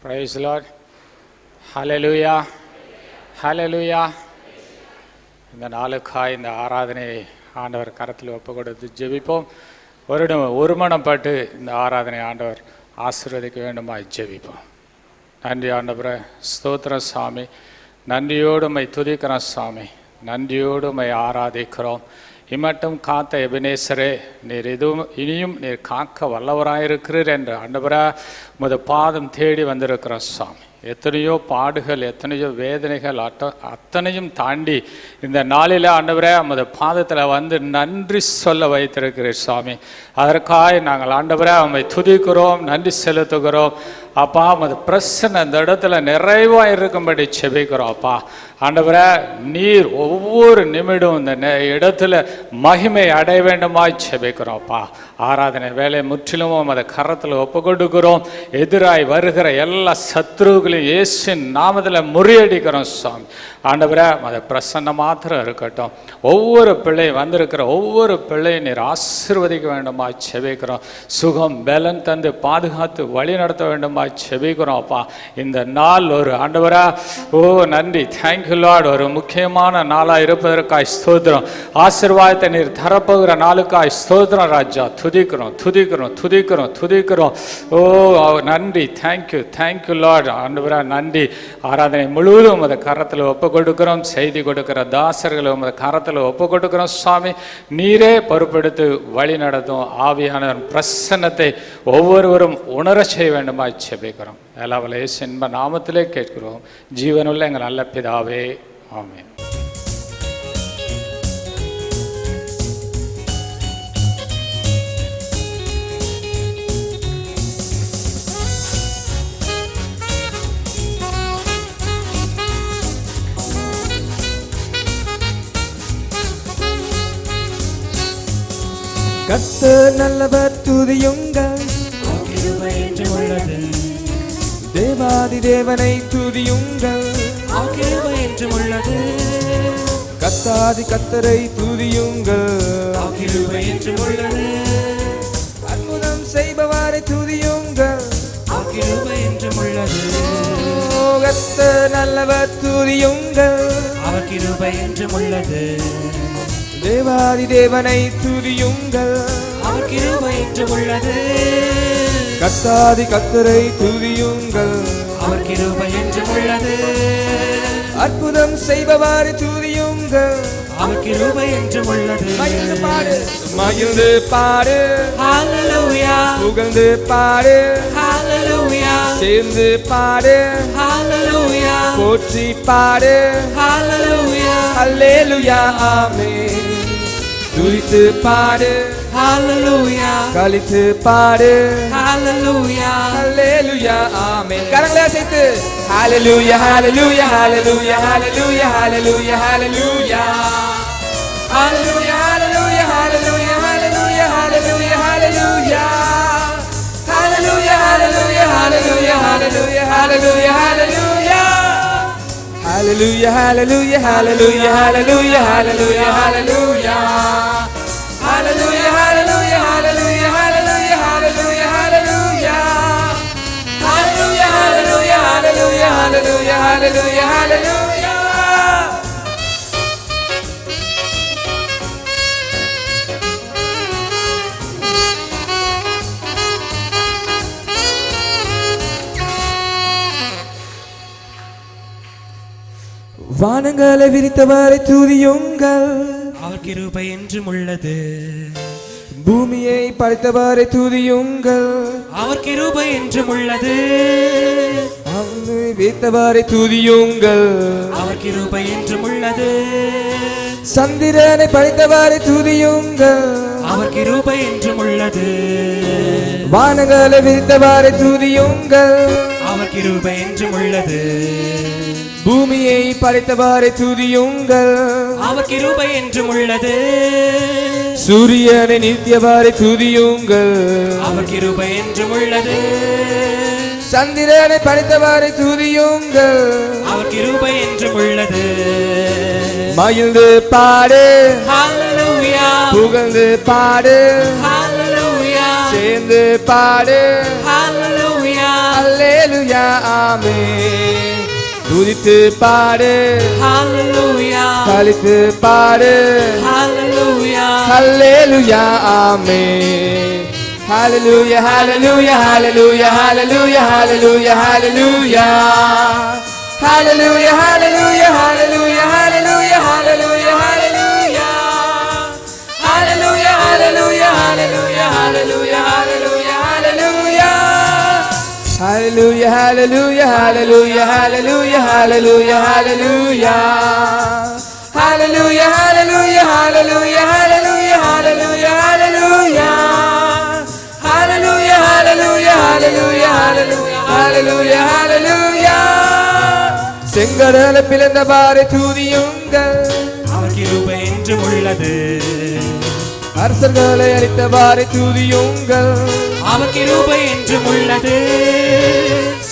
Praise the Lord. Hallelujah. Hallelujah. இந்த நாளுக்காய் இந்த ஆராதனையை ஆண்டவர் கரத்தில் ஒப்பு கொடுத்து ஜெபிப்போம். ஒரு மனப்பட்டு இந்த ஆராதனை ஆண்டவர் ஆசீர்வதிக்க வேண்டுமாய் ஜெபிப்போம். நன்றி ஆண்டவரே, ஸ்தோத்திரம் சாமி. நன்றியோடு உம்மை துதிக்கிறோம் சாமி. நன்றியோடு உம்மை ஆராதிக்கிறோம். இம்மட்டும் காத்த எபினேசரே, நீர் இனியும் நீர் காக்க வல்லவராயிருக்கிறீர் என்று ஆண்டவரே உமது பாதம் தேடி வந்திருக்கிறோம் சாமி. எத்தனையோ பாடுகள், எத்தனையோ வேதனைகள், அத்தனையும் தாண்டி இந்த நாளில் ஆண்டவரே உமது பாதத்தில் வந்து நன்றி சொல்ல வைத்திருக்கிறீர் சாமி. அதற்காக நாங்கள் ஆண்டவரே உம்மை துதிக்கிறோம், நன்றி செலுத்துகிறோம். அப்பா உமது பிரசன்ன இந்த இடத்துல நிறைவாக இருக்கும்படி செபிக்கிறோம். அப்பா ஆண்டவரே, நீர் ஒவ்வொரு நிமிடம் இந்த இடத்துல மகிமை அடைய வேண்டுமாய் செபிக்கிறோம். அப்பா ஆராதனை வேலை முற்றிலும் உமது கரத்தில் ஒப்பு கொடுக்கிறோம். எதிராய் வருகிற எல்லா சத்ருகளையும் இயேசுவின் நாமத்தில் முறியடிக்கிறோம் சாமி. ஆண்டவரே உமது பிரசன்னம் மாத்திரம் இருக்கட்டும். ஒவ்வொரு பிள்ளை வந்திருக்கிற ஒவ்வொரு பிள்ளையும் நீர் ஆசீர்வதிக்க வேண்டுமாய் செபிக்கிறோம். சுகம் பலன் தந்து பாதுகாத்து வழி நடத்த வேண்டுமாய் செபிக்கிறோம். அப்பா இந்த நாள் ஒரு ஆண்டவரா நன்றி, தேங்க்யூ லார்ட். ஒரு முக்கியமான நாளாக இருப்பதற்காய் ஸ்தோத்திரம். ஆசீர்வாதத்தை நீர் தரப்போகிற நாளுக்காய் ஸ்தோத்திரம் ராஜா. துதிக்கிறோம் துதிக்கிறோம் துதிக்கிறோம் துதிக்கிறோம். நன்றி, தேங்க்யூ லார்ட். ஆண்டவரா நன்றி. ஆராதனை முழுவதும் உமது கரத்தில் ஒப்பு கொடுக்கிறோம். செய்தி கொடுக்கிற தாசர்களை உமது கரத்தில் ஒப்பு கொடுக்கிறோம் சுவாமி. நீரே பொறுப்பெடுத்து வழி நடத்தும். ஆவியான பிரசன்னத்தை ஒவ்வொருவரும் உணர செய்ய வேண்டுமாய் செபிக்கிறோம். எல்லாவல்ல இயேசு இன்ப நாமத்திலே கேட்கிறோம். ஜீவனுள்ள எங்கள் நல்ல பிதாவே, ஆமென். கர்த்தர் நல்லவர், துதியுங்கள். தேவாதி தேவனை துதியுங்கள். கர்த்தாதி கர்த்தரை துதியுங்கள். அற்புதம் செய்பவரை துதியுங்கள். கர்த்தர் நல்லவர், துதியுங்கள். தேவாதி தேவனை துதியுங்கள். கர்த்தாதி கர்த்தரை துதியுங்கள். அற்புதம் செய்பவரை துதியுங்கள். மகிழ்ந்து பாடு, மகிழ்ந்து பாடு, ஹல்லேலூயா. புகழ்ந்து பாடு, ஹல்லேலூயா. சேர்ந்து பாடு, ஹல்லேலூயா. போற்றி பாடு, ஹல்லேலூயா. அல்லேலூயா, ஆமென். துதித்து பாடு, ஹல்லேலூயா. கலித்து பாடு, ஹல்லேலூயா. அல்லேலூயா, ஆமென். கரங்களை அசைத்து ஹல்லேலூயா ஹல்லேலூயா ஹல்லேலூயா ஹல்லேலூயா ஹல்லேலூயா ஹல்லேலூயா ஹல்லேலூயா ஹல்லேலூயா ஹல்லேலூயா ஹல்லேலூயா ஹல்லேலூயா ஹல்லேலூயா ஹல்லேலூயா ஹல்லேலூயா ஹல்லேலூயா ஹல்லேலூயா ஹல்லேலூயா ஹல்லேலூயா Hallelujah, hallelujah, hallelujah, hallelujah, hallelujah, hallelujah. Hallelujah, hallelujah, hallelujah, hallelujah, hallelujah, hallelujah. Hallelujah, hallelujah, hallelujah, hallelujah, hallelujah, hallelujah. வானங்களை விரித்தவரை துதியுங்கள். அவர் கிருபை என்றும் உள்ளது. பூமியை படைத்தவரை துதியுங்கள். அவர் கிருபை என்றும் உள்ளது. அவனை விரித்தவரை துதியுங்கள். அவர் கிருபை என்றும் உள்ளது. சந்திரனை படைத்தவரை துதியுங்கள். அவர் கிருபை என்றும் உள்ளது. வானங்களை விரித்தவரை துதியுங்கள். அவர் கிருபை என்றும் உள்ளது. பூமியை படைத்தவரை துதியுங்கள். அவர் கிருபை என்றும் உள்ளது. சூரியனை நிறுத்தியவரை துதியுங்கள். அவர் கிருபை என்றும் உள்ளது. சந்திரனை படைத்தவரை துதியுங்கள். அவர் கிருபை என்றும் உள்ளது. மகிழ்ந்து பாடு, ஹல்லேலூயா. புகழ்ந்து பாடு, ஹல்லேலூயா. சேர்ந்து பாடு, ஹல்லேலூயா. அல்லேலூயா, ஆமென். துதித்து பாடு, Hallelujah. கலித்து பாடு, Hallelujah. ஹல்லேலூயா ஆமென். Hallelujah, hallelujah, hallelujah, hallelujah, hallelujah, hallelujah. Hallelujah, hallelujah, hallelujah, hallelujah, hallelujah, hallelujah. Hallelujah, hallelujah, hallelujah, hallelujah, hallelujah, hallelujah. Hallelujah, hallelujah, hallelujah, hallelujah, hallelujah, hallelujah. Hallelujah, hallelujah, hallelujah, hallelujah, hallelujah, hallelujah. Hallelujah, hallelujah, hallelujah, hallelujah, hallelujah, hallelujah. செங்கடலை பிளந்தவாறு துதியுங்கள், அவர் கிருபை என்றும் உள்ளது. அரசர்களை அளித்தவாறு துதியுங்கள், அவர் கிருபை என்றும் உள்ளது.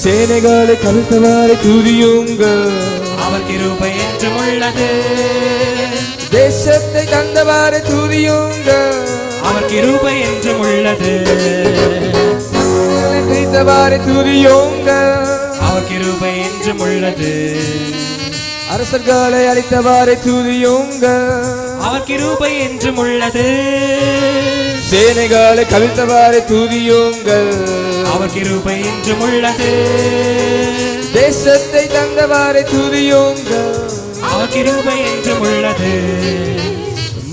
சேனைகளை கவிழ்த்தவாறு துதியுங்கள், அவர் கிருபை என்றும் உள்ளது. தேசத்தை தந்தவாறு துதியுங்கள், அவர் கிருபை என்றும் உள்ளது. பிரித்தவாறு துதியுங்கள், அவர் கிருபை என்றும் உள்ளது. அரசர்களை அளித்தவாறு துதியுங்கள், அவர் கிருபை என்றும் உள்ளது. சேனைகளை கவிழ்த்தவாறு துதியுங்கள், அவர் கிருபை என்றும் உள்ளது. தேசத்தை தந்தவாறு துதியுங்கள், அவர் கிருபை என்றும் உள்ளது.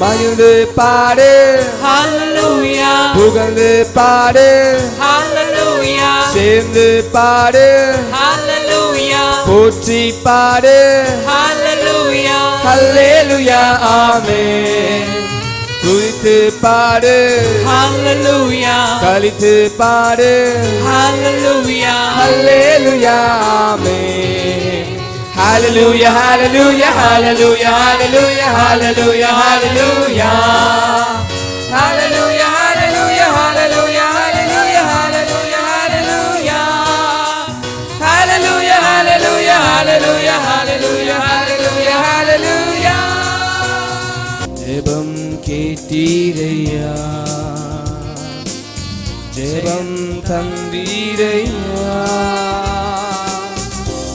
மகிழ்ந்து பாடு, Hallelujah. புகழ்ந்து பாடு, Hallelujah. சேர்ந்து பாடு, Hallelujah. போற்றி பாடு, Hallelujah. ஹல்லேலூயா ஆமென். துதித்து பாடு, Hallelujah. கலித்து பாடு, Hallelujah. ஹல்லேலூயா ஆமென். Hallelujah, hallelujah, hallelujah, hallelujah, hallelujah, hallelujah. Hallelujah, hallelujah, hallelujah, hallelujah, hallelujah, hallelujah. Hallelujah, hallelujah, hallelujah, hallelujah, hallelujah, hallelujah. ஜெபம் கேட்டீரையா, ஜெபம் தந்தீரையா,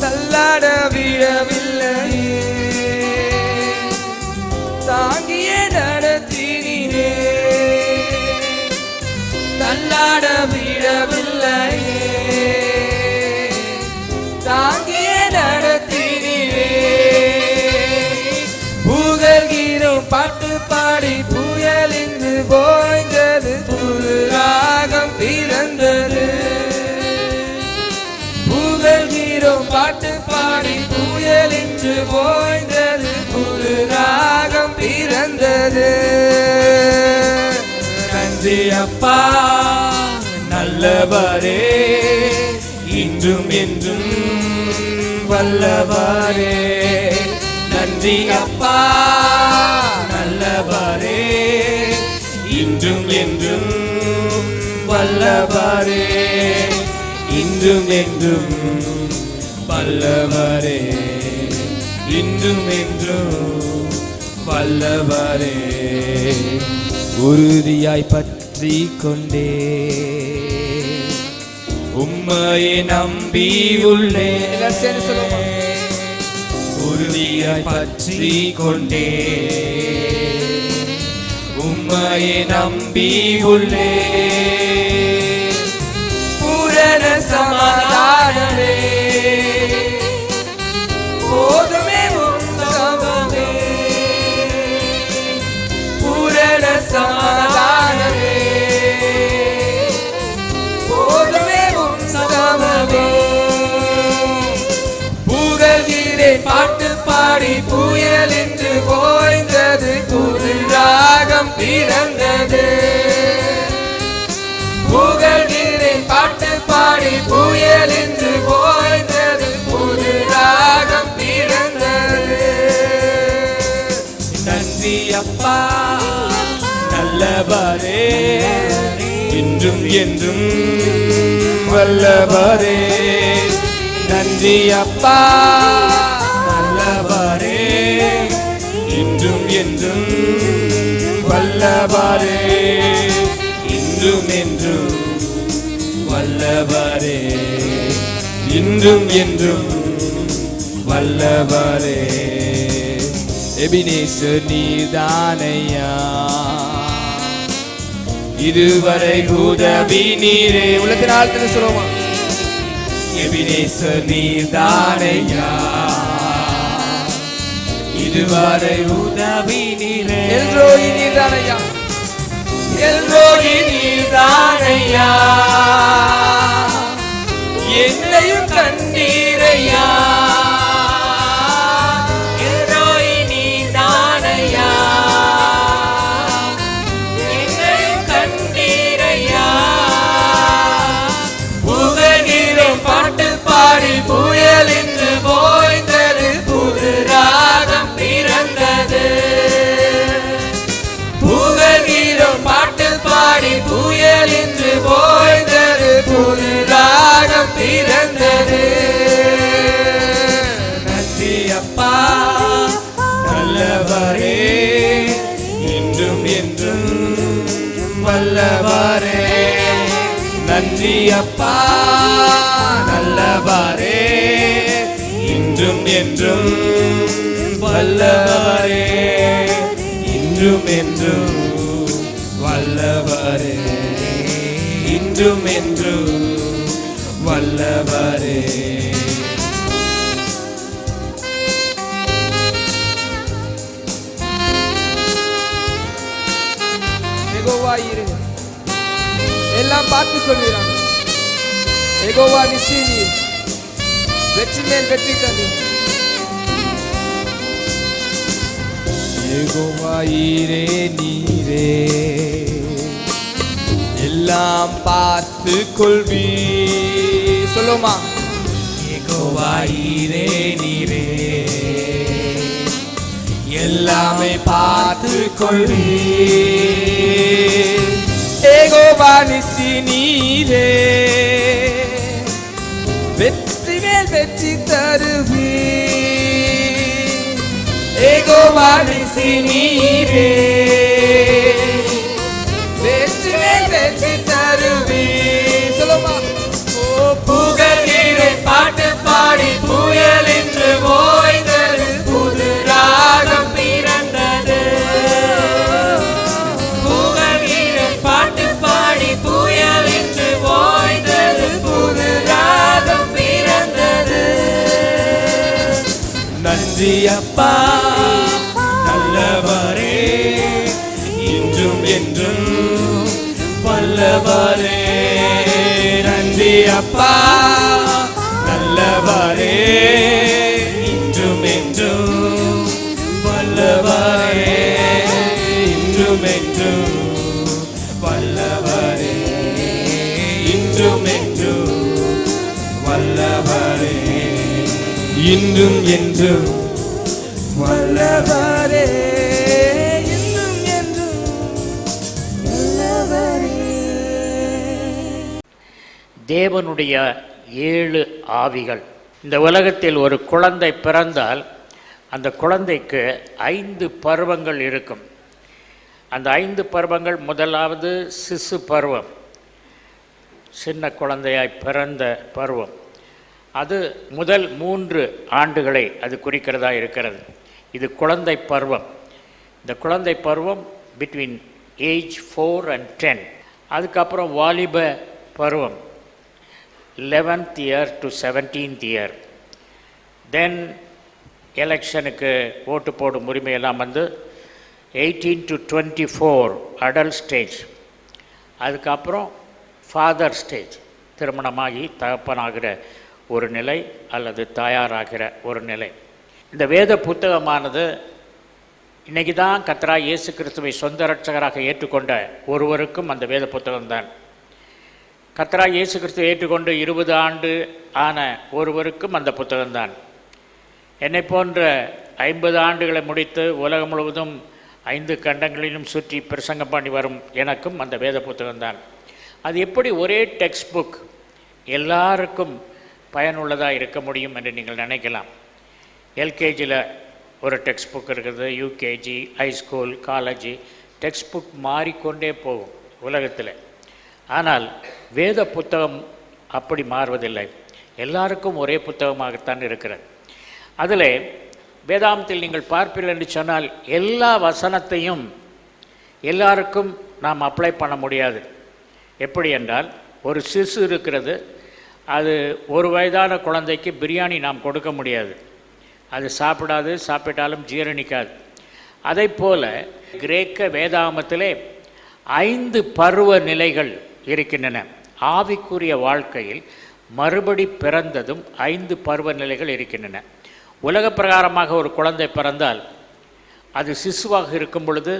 தள்ளாட விடவில்லையே, தாங்கிய நடத்தினீரே, தள்ளாட விடவில்லையே, தாங்கிய நடத்தினீரே. புகழ்கிறோம் பாட்டு பாடி, புயல் இன்று போய்ந்தது, புது ராகம் பிறந்தது. புகழ்கிறோம் பாட்டு பாடி, புயல் இன்று போய்ந்தது, புது ராகம் பிறந்தது. நன்றி அப்பா நல்லவரே, இன்றும் என்றும் வல்லவரே. நன்றி அப்பா நல்லவரே, இன்றும் என்றும் வல்லவரே, இன்றும் என்றும் வல்லவரே, இன்றும் என்றும் வல்லவரே. உறுதியாய் பற்றி கொண்டே உம்மையை நம்பி உள்ளே, உறுதியாய் பற்றி கொண்டே உம்மையை நம்பி உள்ளே. பூரண சமாதானமே போதுமே உம் சமமே, பூரண சமாதானமே போதுமே உம் சமமே. புகழ்கிறேன் பாட்டு பாடி, புயல் என்று போய்ந்தது, புது ராகம் பிறந்தது. புகழ்கிறேன் பாட்டு பாடி, புயல் என்று போய்ந்தது, புது ராகம் பிறந்தது. நன்றி அப்பா நல்லவரே, இன்றும் என்றும் வல்லவரே. நன்றி அப்பா நல்லவரே, இன்றும் என்றும் வல்லவரே, இன்றும் என்றும் வல்லவரே, இன்றும் என்றும் வல்லவரே. எபினேசர் நீர்தானையா, இதுவரை உதவி நீரே. உள்ளத்தின் ஆழ்த்து சொல்லுவோமா? எபினேசர் நீர்தானையா, இதுவரை உதவி நீரே. எல்ரோயி நீர்தானையா, எல்ரோயி நீர்தானையா, என்னையும் கண்டீரையா. எல்ரோயி நீர்தானையா, என்னையும் கண்டீரையா. புகழ்கிறோம் பாட்டு பாடி புயல் என்று போய்ந்தது, புது ராகம் பிறந்தது. புகழ்கிறோம் பாட்டு பாடி புயல் என்று போய்ந்தது, புது ராகம் பிறந்தது. நன்றி அப்பா நல்லவரே, இன்றும் என்றும் வல்லவரே. நன்றி அப்பா நல்லவரே, இன்றும் என்றும் வல்லவரே. இன்றும் என்றும் வல்லவரே, இன்றும் என்றும் வல்லவரே. யெகோவா இரு, எல்லாம் பார்த்துக் கொள்கிறான். யெகோவா நிசி, வெற்றி மேல் வெற்றி தந்து. யெகோவா ஈரே நீரே, எல்லாம் பார்த்து கொள்வி. சொல்லுமா? யெகோவா ஈரே நீரே, எல்லாமே பார்த்து கொள்வி. யெகோவா நிசி நீரே, வெற்றி மேல் வெற்றி தருவி. யெகோவா நிசி நீரே, வெற்றி மேல் வெற்றி தருவி. சொல்லுமா? ஓ புகழ்கிறே பாட்டு பாடி புயல் என்று ஓய்ந்தது, புது ராகம் பிறந்தது. புகழ்கிறே பாட்டு பாடி புயல் என்று ஓய்ந்தது, புது ராகம் பிறந்தது. நன்றி அப்பா நல்லவரே, இன்றும் என்றும் வல்லவரே. நன்றி அப்பா நல்லவரே, இன்றும் என்றும் வல்லவரே. இன்றும் என்றும் வல்லவரே, இன்றும் என்றும் வல்லவரே. இன்றும் என்றும் வல்லவரே, இன்றும் என்றும் வல்லவரே. தேவனுடைய 7 ஆவிகள். இந்த உலகத்தில் ஒரு குழந்தை பிறந்தால் அந்த குழந்தைக்கு 5 பருவங்கள் இருக்கும். அந்த 5 பருவங்கள், முதலாவது சிசு பருவம், சின்ன குழந்தையாய் பிறந்த பருவம். அது முதல் 3 ஆண்டுகளை அது குறிக்கிறதா இருக்கிறது. இது குழந்தை பருவம். இந்த குழந்தை பருவம் பிட்வீன் ஏஜ் 4 and 10. அதுக்கப்புறம் வாலிப பருவம் 11th year to 17th year. தென் எலெக்ஷனுக்கு ஓட்டு போடும் உரிமையெல்லாம் வந்து 18 to 24 அடல்ட் ஸ்டேஜ். அதுக்கப்புறம் ஃபாதர் ஸ்டேஜ், திருமணமாகி தகப்பனாகிற ஒரு நிலை அல்லது தாயாராகிற ஒரு நிலை. இந்த வேத புத்தகமானது இன்றைக்கி தான் கர்த்தராகிய இயேசு கிறிஸ்துவை சொந்த இரட்சகராக ஏற்றுக்கொண்ட ஒருவருக்கும் அந்த வேத புத்தகம்தான். கர்த்தராகிய இயேசு கிறிஸ்துவை ஏற்றுக்கொண்டு 20 ஆண்டு ஆன ஒருவருக்கும் அந்த புத்தகம்தான். என்னை போன்ற 50 ஆண்டுகளை முடித்து உலகம் முழுவதும் 5 கண்டங்களிலும் சுற்றி பிரசங்கம் பண்ணி வரும் எனக்கும் அந்த வேத புத்தகம்தான். அது எப்படி ஒரே டெக்ஸ்ட் புக் எல்லாருக்கும் பயனுள்ளதாக இருக்க முடியும் என்று நீங்கள் நினைக்கலாம். எல்கேஜியில் ஒரு டெக்ஸ்ட் புக் இருக்குது, யூகேஜி, ஹைஸ்கூல், காலேஜி, டெக்ஸ்ட் புக் மாறிக்கொண்டே போகும் உலகத்தில். ஆனால் வேத புத்தகம் அப்படி மாறுவதில்லை. எல்லாருக்கும் ஒரே புத்தகமாகத்தான் இருக்கிறது. அதில் வேதாந்தத்தில் நீங்கள் பார்ப்பீர்கள் என்று சொன்னால் எல்லா வசனத்தையும் எல்லாருக்கும் நாம் அப்ளை பண்ண முடியாது. எப்படி என்றால், ஒரு சிசு இருக்கிறது, அது ஒரு வயதான குழந்தைக்கு பிரியாணி நாம் கொடுக்க முடியாது, அது சாப்பிடாது, சாப்பிட்டாலும் ஜீரணிக்காது. அதை போல கிரேக்க வேதாகமத்திலே 5 பருவ நிலைகள் இருக்கின்றன. ஆவிக்குரிய வாழ்க்கையில் மறுபடி பிறந்ததும் 5 பருவ நிலைகள் இருக்கின்றன. உலக பிரகாரமாக ஒரு குழந்தை பிறந்தால் அது சிசுவாக இருக்கும் பொழுது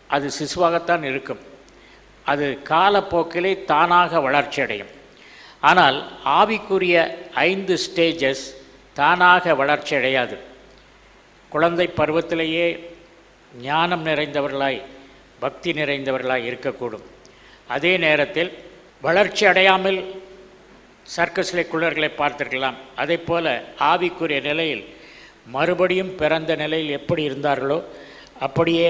அது சிசுவாகத்தான் இருக்கும், அது காலப்போக்கிலே தானாக வளர்ச்சி அடையும். ஆனால் ஆவிக்குரிய 5 ஸ்டேஜஸ் தானாக வளர்ச்சி அடையாது. குழந்தை பருவத்திலேயே ஞானம் நிறைந்தவர்களாய், பக்தி நிறைந்தவர்களாய் இருக்கக்கூடும். அதே நேரத்தில் வளர்ச்சி அடையாமல் சர்க்கஸிலே குள்ளர்களை பார்த்திருக்கலாம். அதே போல் ஆவிக்குரிய நிலையில் மறுபடியும் பிறந்த நிலையில் எப்படி இருந்தார்களோ அப்படியே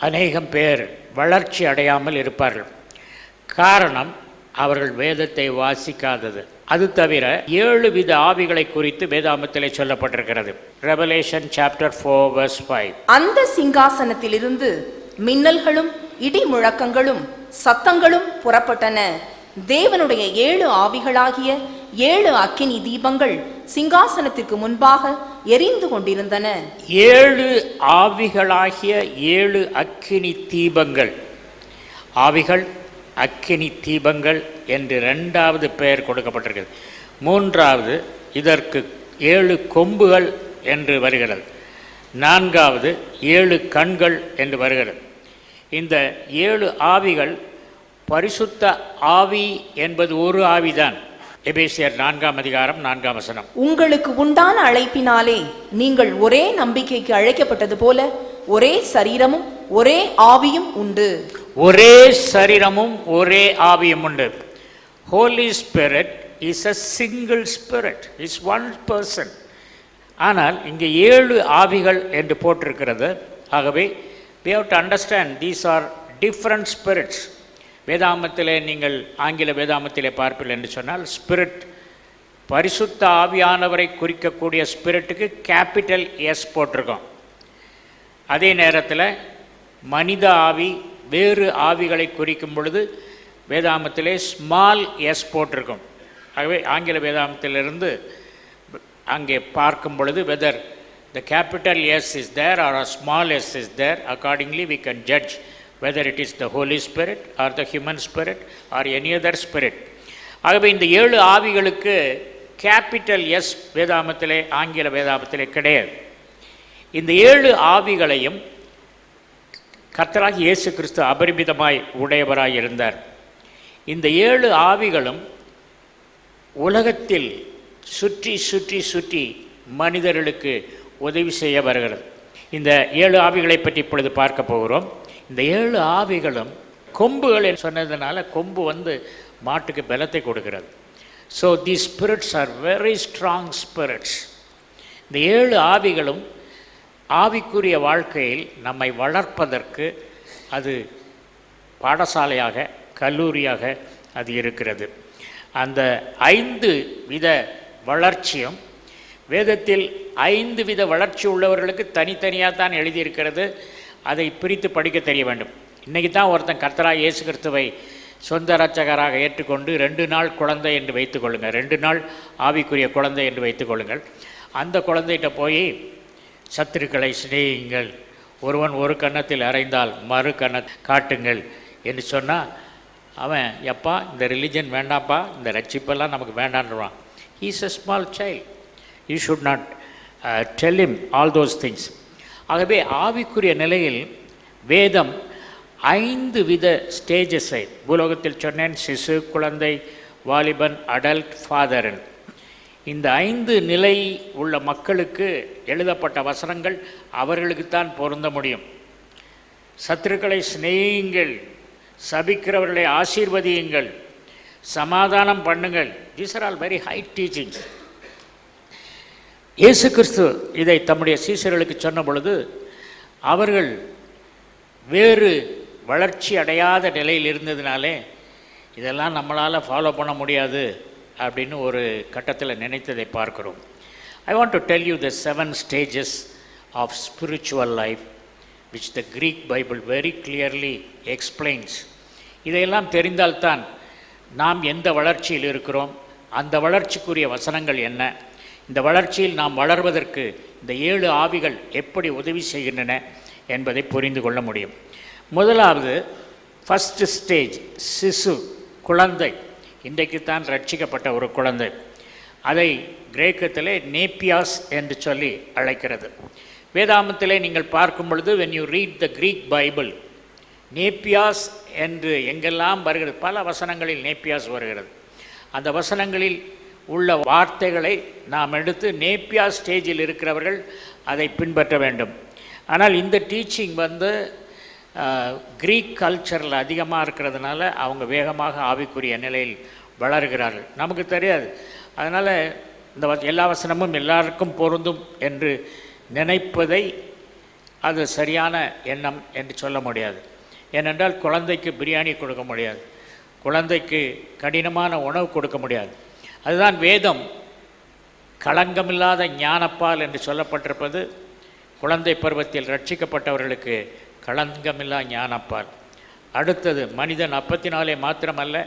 அநேகம் பேர் வளர்ச்சி அடையாமல் இருப்பார்கள். காரணம், அவர்கள் வேதத்தை வாசிக்காதது. அது தவிர 7 வித ஆவிகளை குறித்து வேதாகமத்திலே சொல்லப்பட்டிருக்கிறது. Revelation chapter 4 verse 5. அந்த சிங்காசனத்திலிருந்து மின்னல்களும் இடி முழக்கங்களும் சத்தங்களும் புறப்பட்டன. தேவனுடைய 7 ஆவிகளாகிய 7 அக்கினி தீபங்கள் சிங்காசனத்திற்கு முன்பாக எரிந்து கொண்டிருந்தன. 7 ஆவிகளாகிய 7 அக்கினி தீபங்கள், ஆவிகள் அக்கினி தீபங்கள் என்று 2வது பெயர் கொடுக்கப்பட்டிருக்கிறது. 3வது இதற்கு 7 கொம்புகள் என்று வருகிறது. 4வது 7 கண்கள் என்று வருகிறது. இந்த 7 ஆவிகள் பரிசுத்த ஆவி என்பது ஒரு ஆவிதான். எபேசியர் 4ஆம் அதிகாரம் 4ஆம் வசனம். உங்களுக்கு உண்டான அழைப்பினாலே நீங்கள் ஒரே நம்பிக்கைக்கு அழைக்கப்பட்டது போல ஒரே சரீரமும் ஒரே ஆவியும் உண்டு. ஒரே சரீரமும் ஒரே ஆவியும் உண்டு. Holy Spirit is a single spirit, is one person. ஆனால் இங்கே 7 ஆவிகள் என்று போட்டிருக்கிறது. ஆகவே we have to understand these are different spirits. வேதாகமத்திலே நீங்கள் ஆங்கில வேதாகமத்திலே பார்ப்பீர்கள் என்று சொன்னால், ஸ்பிரிட் பரிசுத்த ஆவியானவரை குறிக்கக்கூடிய ஸ்பிரிட்டுக்கு கேபிட்டல் எஸ் போட்டிருக்கோம். அதே நேரத்தில் மனித ஆவி வேறு ஆவிகளை குறிக்கும் பொழுது வேதாகமத்திலே ஸ்மால் எஸ் போட்டிருக்கும். ஆகவே ஆங்கில வேதாகமத்திலிருந்து அங்கே பார்க்கும் பொழுது weather the capital S is there or a small s is there, accordingly we can judge whether it is the Holy Spirit or the human spirit or any other spirit. ஆகவே இந்த 7 ஆவிகளுக்கு capital S வேதாகமத்திலே ஆங்கில வேதாகமத்திலே கிடையாது. இந்த 7 ஆவிகளையும் கர்த்தராகிய இயேசு கிறிஸ்து அபரிமிதமாய் உடையவராய் இருந்தார். இந்த 7 ஆவிகளும் உலகத்தில் சுற்றி சுற்றி சுற்றி மனிதர்களுக்கு உதவி செய்ய வருகிறது. இந்த 7 ஆவிகளை பற்றி இப்பொழுது பார்க்க போகிறோம். இந்த 7 ஆவிகளும் கொம்புகள் சொன்னதுனால கொம்பு மாட்டுக்கு பலத்தை கொடுக்கிறது. So the spirits are very strong spirits. இந்த 7 ஆவிகளும் ஆவிக்குரிய வாழ்க்கையில் நம்மை வளர்ப்பதற்கு அது பாடசாலையாக, கல்லூரியாக அது இருக்கிறது. அந்த 5 வித வளர்ச்சியும் வேதத்தில் 5 வித வளர்ச்சி உள்ளவர்களுக்கு தனித்தனியாக தான் எழுதியிருக்கிறது. அதை பிரித்து படிக்க தெரிய வேண்டும். இன்றைக்கி தான் ஒருத்தன் கர்த்தராகிய இயேசு கிறிஸ்துவை சொந்த இரட்சகராக ஏற்றுக்கொண்டு 2 நாள் குழந்தை என்று வைத்துக்கொள்ளுங்கள், 2 நாள் ஆவிக்குரிய குழந்தை என்று வைத்துக்கொள்ளுங்கள். அந்த குழந்தைகிட்ட போய் சத்துருக்களை சிநேகியுங்கள், ஒருவன் ஒரு கன்னத்தில் அறைந்தால் மறு கண்ணை காட்டுங்கள் என்று சொன்னால் அவன் எப்பா இந்த ரிலிஜன் வேண்டாம்ப்பா, இந்த ரட்சிப்பெல்லாம் நமக்கு வேண்டான்றான். he is a small child, you should not tell him all those things. ஆகவே ஆவிக்குரிய நிலையில் வேதம் 5 வித ஸ்டேஜஸை பூலோகத்தில் சொன்னேன். சிசு, குழந்தை, வாலிபன், அடல்ட், ஃபாதரன். இந்த 5 நிலை உள்ள மக்களுக்கு எழுதப்பட்ட வசனங்கள் அவர்களுக்குத்தான் பொருந்த முடியும். சத்துருக்களை சிநேகியுங்கள், சபிக்கிறவர்களை ஆசீர்வதியுங்கள், சமாதானம் பண்ணுங்கள். These are all very high teachings. இயேசு கிறிஸ்து இதை தம்முடைய சீசர்களுக்கு சொன்ன பொழுது அவர்கள் வேறு வளர்ச்சி அடையாத நிலையில் இருந்ததினாலே இதெல்லாம் நம்மளால் ஃபாலோ பண்ண முடியாது அப்படின்னு ஒரு கட்டத்தில் நினைத்ததை பார்க்கிறோம். I want to tell you the 7 stages of spiritual life which the Greek Bible very clearly explains. இதையெல்லாம் தெரிந்தால்தான் நாம் எந்த வளர்ச்சியில் இருக்கிறோம், அந்த வளர்ச்சிக்குரிய வசனங்கள் என்ன, இந்த வளர்ச்சியில் நாம் வளர்வதற்கு இந்த 7 ஆவிகள் எப்படி உதவி செய்கின்றன என்பதை புரிந்து கொள்ள முடியும். முதலாவது ஃபஸ்ட் ஸ்டேஜ், சிசு, குழந்தை. இன்றைக்குத்தான் ரட்சிக்கப்பட்ட ஒரு குழந்தை. அதை கிரேக்கத்திலே நேப்பியாஸ் என்று சொல்லி அழைக்கிறது. வேதாமத்திலே நீங்கள் பார்க்கும் பொழுது when you read the Greek Bible, நேப்பியாஸ் என்று எங்கெல்லாம் வருகிறது, பல வசனங்களில் நேப்பியாஸ் வருகிறது. அந்த வசனங்களில் உள்ள வார்த்தைகளை நாம் எடுத்து நேப்பியாஸ் ஸ்டேஜில் இருக்கிறவர்கள் அதை பின்பற்ற வேண்டும். ஆனால் இந்த டீச்சிங் கிரீக் கல்ச்சரில் அதிகமாக இருக்கிறதுனால அவங்க வேகமாக ஆவிக்குரிய நிலையில் வளர்கிறார்கள். நமக்கு தெரியாது. அதனால் இந்த எல்லா வசனமும் எல்லாருக்கும் பொருந்தும் என்று நினைப்பதை அது சரியான எண்ணம் என்று சொல்ல முடியாது. ஏனென்றால் குழந்தைக்கு பிரியாணி கொடுக்க முடியாது, குழந்தைக்கு கடினமான உணவு கொடுக்க முடியாது. அதுதான் வேதம் களங்கமில்லாத ஞானப்பால் என்று சொல்லப்பட்டிருப்பது. குழந்தை பருவத்தில் ரட்சிக்கப்பட்டவர்களுக்கு களங்கமில்லா ஞானப்பால். அடுத்தது, மனிதன் அப்பத்தினாலே மாத்திரமல்ல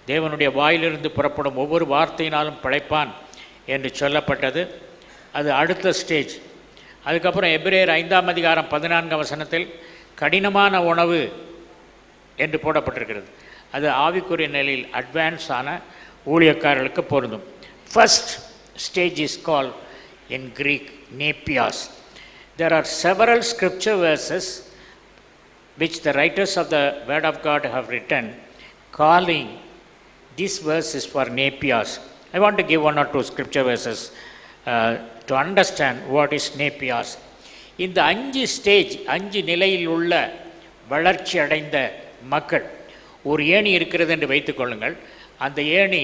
தேவனுடைய வாயிலிருந்து புறப்படும் ஒவ்வொரு வார்த்தையினாலும் பிழைப்பான் என்று சொல்லப்பட்டது. அது அடுத்த ஸ்டேஜ். அதுக்கப்புறம் எபிரேயர் 5ஆம் அதிகாரம் 14ஆம் வசனத்தில் கடினமான உணவு என்று போடப்பட்டிருக்கிறது. அது ஆவிக்குரிய நிலையில் அட்வான்ஸ் ஆன ஊழியக்காரர்களுக்கு பொருந்தும். First stage is call in Greek nepios. There are several scripture verses which the writers of the Word of God have written calling this verse is for Nepias. I want to give 1 or 2 scripture verses to understand what is Nepias. இந்த 5 stage, 5 நிலையில் உள்ள வளர்ச்சி அடைந்த மக்கள். ஒரு ஏணி இருக்கிறது என்று வைத்துக்கொள்ளுங்கள். அந்த ஏணி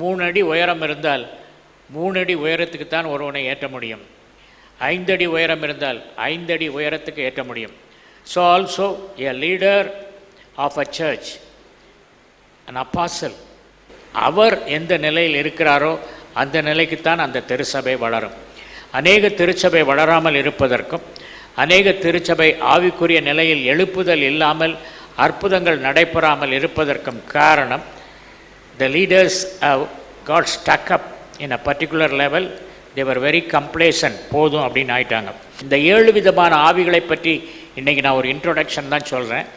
3 அடி உயரம் இருந்தால் 3 அடி உயரத்துக்கு தான் ஒருவனை ஏற்ற முடியும். 5 அடி உயரம் இருந்தால் 5 அடி உயரத்துக்கு ஏற்ற முடியும். So also a leader of a church, an apostle, அவர் எந்த நிலையில் இருக்கிறாரோ அந்த நிலைக்குத்தான் அந்த திருச்சபை வளரும். அநேக திருச்சபை வளராமல் இருப்பதற்கும், அநேக திருச்சபை ஆவிக்குரிய நிலையில் எழுப்புதல் இல்லாமல் அற்புதங்கள் நடைபெறாமல் இருப்பதற்கும் காரணம், the leaders have got stuck up in a particular level. They were very complacent. போதும் அப்படின்னு ஆயிட்டாங்க. இந்த 7 விதமான ஆவிகளை பற்றி இன்றைக்கி நான் ஒரு இன்ட்ரோடக்ஷன் தான் சொல்கிறேன்.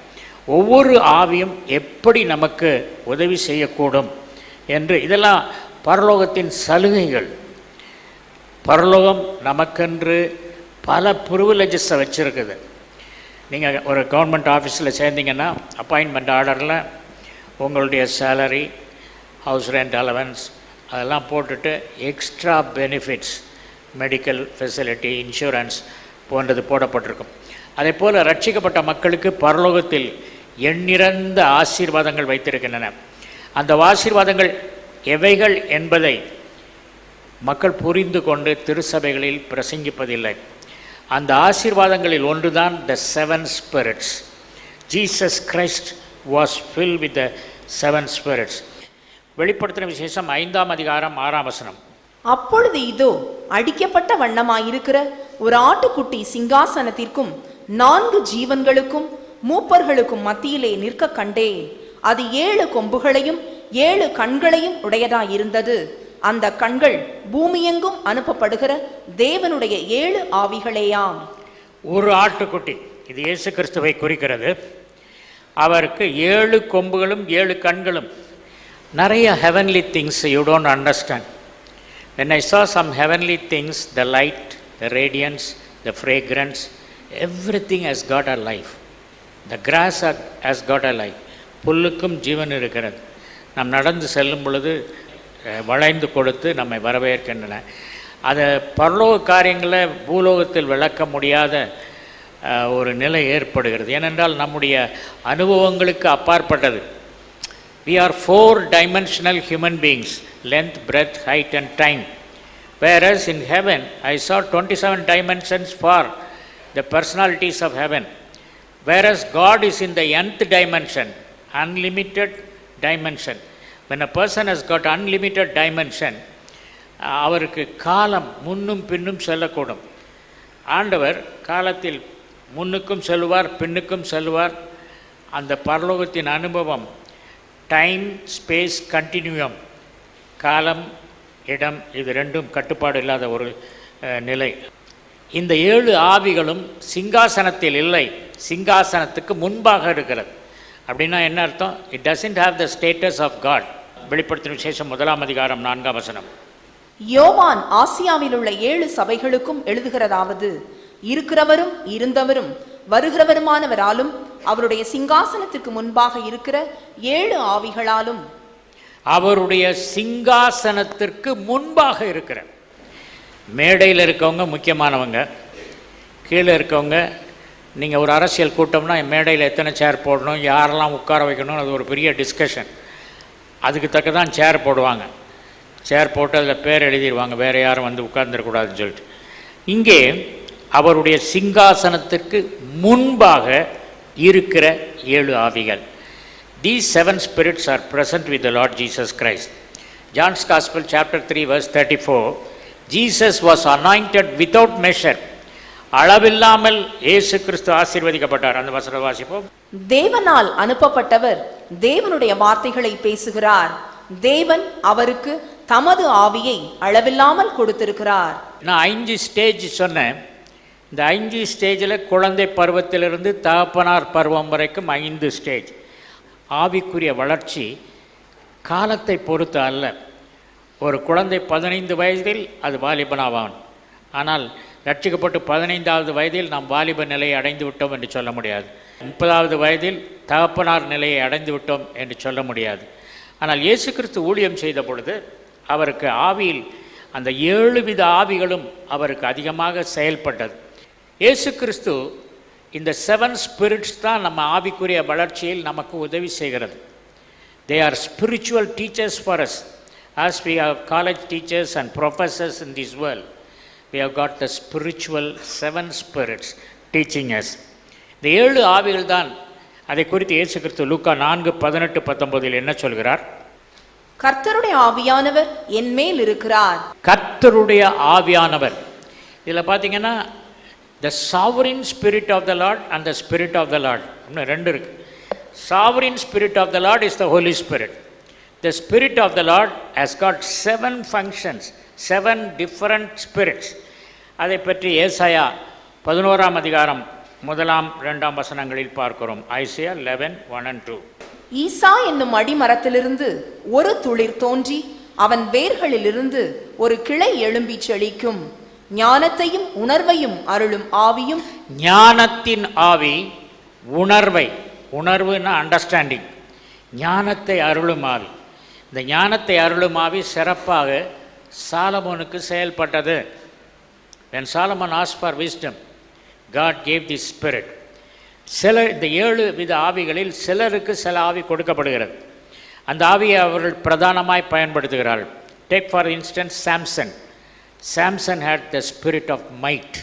ஒவ்வொரு ஆவியும் எப்படி நமக்கு உதவி செய்யக்கூடும் என்று. இதெல்லாம் பரலோகத்தின் சலுகைகள். பரலோகம் நமக்கென்று பல ப்ரிவிலேஜஸை வச்சுருக்குது. நீங்கள் ஒரு கவர்மெண்ட் ஆஃபீஸில் சேர்ந்தீங்கன்னா அப்பாயின்மெண்ட் ஆர்டரில் உங்களுடைய சேலரி, ஹவுஸ் ரெண்ட் அலவன்ஸ் அதெல்லாம் போட்டுட்டு extra benefits, medical facility, insurance போன்றது போடப்பட்டிருக்கும். அதே போல் ரட்சிக்கப்பட்ட மக்களுக்கு பரலோகத்தில் எண்ணிறந்த ஆசீர்வாதங்கள் வைத்திருக்கின்றன. அந்த ஆசீர்வாதங்கள் எவைகள் என்பதை மக்கள் புரிந்து கொண்டு திருச்சபைகளில் பிரசங்கிப்பதில்லை. அந்த ஆசீர்வாதங்களில் ஒன்றுதான் the 7 spirits. Jesus Christ was filled with the 7 spirits. வெளிப்படுத்தின விசேஷம் 5ஆம் அதிகாரம் 6ஆம் வசனம். அப்பொழுது இதோ அடிக்கப்பட்ட வண்ணமாயிருக்கிற ஒரு ஆட்டுக்குட்டி சிங்காசனத்திற்கும் 4 ஜீவன்களுக்கும் மூப்பர்களுக்கும் மத்தியிலே நிற்க கண்டேன். அது 7 கொம்புகளையும் 7 கண்களையும் உடையதாயிருந்தது. அந்த கண்கள் பூமியெங்கும் அனுப்பப்படுகிற தேவனுடைய 7 ஆவிகளேயாம். ஒரு ஆட்டுக்குட்டி, இது இயேசு கிறிஸ்துவை குறிக்கிறது. அவருக்கு 7 கொம்புகளும் 7 கண்களும். நிறைய heavenly things you don't understand. When I saw some heavenly things, the light, the radiance, the fragrance, everything has got a life. The grass has got a life. புல்லுக்கும் ஜீவன் இருக்கிறது. நாம் நடந்து செல்லும் பொழுது வளைந்து கொடுத்து நம்மை வரவேற்கின்றன. அதை பரலோக காரியங்களை பூலோகத்தில் விளக்க முடியாத ஒரு நிலை ஏற்படுகிறது. ஏனென்றால் நம்முடைய அனுபவங்களுக்கு அப்பாற்பட்டது. We are 4-dimensional human beings, length, breadth, height and time. Whereas in heaven, I saw 27 dimensions for the personalities of heaven. Whereas God is in the nth dimension, unlimited dimension. when a person has got unlimited dimension, அவருக்கு காலம் முன்னும் பின்னும் செல்லக்கூடும். ஆண்டவர் காலத்தில் முன்னுக்கும் செல்வார், பின்னுக்கும் செல்வார். அந்த பரலோகத்தின் அனுபவம் டைம் ஸ்பேஸ் கண்டினியூயம், காலம் இடம், இது ரெண்டும் கட்டுப்பாடு இல்லாத ஒரு நிலை. இந்த 7 ஆவிகளும் சிங்காசனத்தில் இல்லை, சிங்காசனத்துக்கு முன்பாக இருக்கிறது. அப்படின்னா என்ன அர்த்தம்? It doesn't have the status of God. வெளிப்படுத்தின விசேஷம் 1 அதிகாரம் 4 வசனம். யோவான் ஆசியாவில் உள்ள 7 சபைகளுக்கும் எழுதுகிறதாவது, இருக்கிறவரும் இருந்தவரும் வருகிறவருமானவராலும் அவருடைய சிங்காசனத்திற்கு முன்பாக இருக்கிற 7 ஆவிகளாலும், அவருடைய சிங்காசனத்திற்கு முன்பாக இருக்கிற. மேடையில் இருக்கவங்க முக்கியமானவங்க, கீழே இருக்கவங்க. நீங்கள் ஒரு அரசியல் கூட்டம்னா மேடையில் எத்தனை சேர் போடணும், யாரெல்லாம் உட்கார வைக்கணும், அது ஒரு பெரிய டிஸ்கஷன். அதுக்கு தக்க தான் சேர் போடுவாங்க. சேர் போட்டு அதில் பேர் எழுதிடுவாங்க, வேறு யாரும் வந்து உட்கார்ந்துடக்கூடாதுன்னு சொல்லிட்டு. இங்கே அவருடைய சிங்காசனத்திற்கு முன்பாக இருக்கிற 7 ஆவிகள். These 7 spirits are present with the Lord Jesus Christ. John's Gospel chapter 3 verse 34, Jesus was anointed without measure. அளவில்லாமல் இயேசு கிறிஸ்து ஆசீர்வதிக்கப்பட்டார். அந்த வசனத்தை வாசிப்போம். தேவனால் அனுப்பப்பட்டவர் தேவனுடைய வார்த்தைகளை பேசுகிறார். தேவன் அவருக்கு தமது ஆவியை அளவில்லாமல் கொடுத்திருக்கிறார். நான் 5 ஸ்டேஜ் சொன்னேன். இந்த 5 ஸ்டேஜில் குழந்தை பருவத்திலிருந்து தகப்பனார் பருவம் வரைக்கும் 5 ஸ்டேஜ். ஆவிக்குரிய வளர்ச்சி காலத்தை பொறுத்து அல்ல. ஒரு குழந்தை 15 வயதில் அது வாலிபனாவான். ஆனால் ரட்சிக்கப்பட்டு 15வது வயதில் நாம் வாலிப நிலையை அடைந்து விட்டோம் என்று சொல்ல முடியாது. 30வது வயதில் தகப்பனார் நிலையை அடைந்து விட்டோம் என்று சொல்ல முடியாது. ஆனால் இயேசு கிறிஸ்து ஊழியம் செய்த பொழுது அவருக்கு ஆவியில் அந்த 7 வித ஆவிகளும் அவருக்கு அதிகமாக செயல்பட்டது. இயேசு கிறிஸ்து இந்த 7 ஸ்பிரிட்ஸ் தான் நம்ம ஆவிக்குரிய வளர்ச்சியில் நமக்கு உதவி செய்கிறது. They are spiritual teachers for us. As we have college teachers and professors in this world, we have got the spiritual 7 spirits teaching us. இந்த 7 ஆவிகள் தான். அதை குறித்து இயேசு கிறிஸ்து லூக்கா 4:18-19 என்ன சொல்கிறார்? கர்த்தருடைய ஆவியானவர் என் மேல் இருக்கிறார். கர்த்தருடைய ஆவியானவர். இதில் பார்த்தீங்கன்னா the sovereign spirit of the Lord and the spirit of the Lord. இன்னும் 2 இருக்கு. Sovereign spirit of the Lord is the Holy Spirit. The spirit of the Lord has got 7 functions, 7 different spirits. அதை பற்றி ஏசாயா 11 அதிகாரம் 1-2 வசனங்களில் பார்க்கிறோம். Isaiah 11:1 and 2. ஈசா என்னும் அடிமரத்திலிருந்து ஒரு துளிர் தோன்றி அவன் வேர்களிலிருந்து ஒரு கிளை எழும்பி செழிக்கும். ஞானத்தையும் உணர்வையும் அருளும் ஆவியும். ஞானத்தின் ஆவி, உணர்வை, உணர்வுன்னா அண்டர்ஸ்டாண்டிங், ஞானத்தை அருளும் ஆவி. இந்த ஞானத்தை அருளும் ஆவி சிறப்பாக சாலமோனுக்கு செயல்பட்டது. When Solomon asked for wisdom, God gave this spirit. இந்த 7 வித ஆவிகளில் சிலருக்கு சில ஆவி கொடுக்கப்படுகிறது. அந்த ஆவியை அவர்கள் பிரதானமாய் பயன்படுத்துகிறார்கள். Take for instance Samson. Samson had the spirit of might.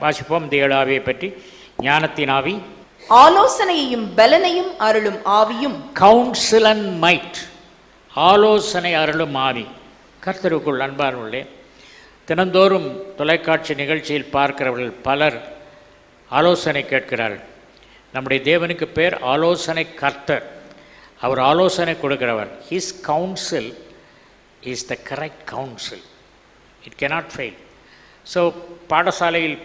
வாசிப்போம் இந்த 7 ஆவியை பற்றி. ஞானத்தின் ஆவி, ஆலோசனையையும் பலனையும் அருளும் ஆவியும். கவுன்சில் அண்ட் மைட், ஆலோசனை அருளும் ஆவி. கர்த்தருக்குள் அன்பானவர்களே, தினந்தோறும் தொலைக்காட்சி நிகழ்ச்சியில் பார்க்கிறவர்கள் பலர் ஆலோசனை கேட்கிறார்கள். நம்முடைய தேவனுக்கு பேர் ஆலோசனை கர்த்தர். அவர் ஆலோசனை கொடுக்கிறவர். His council is the correct council. It cannot fail. So பாடசாலையில்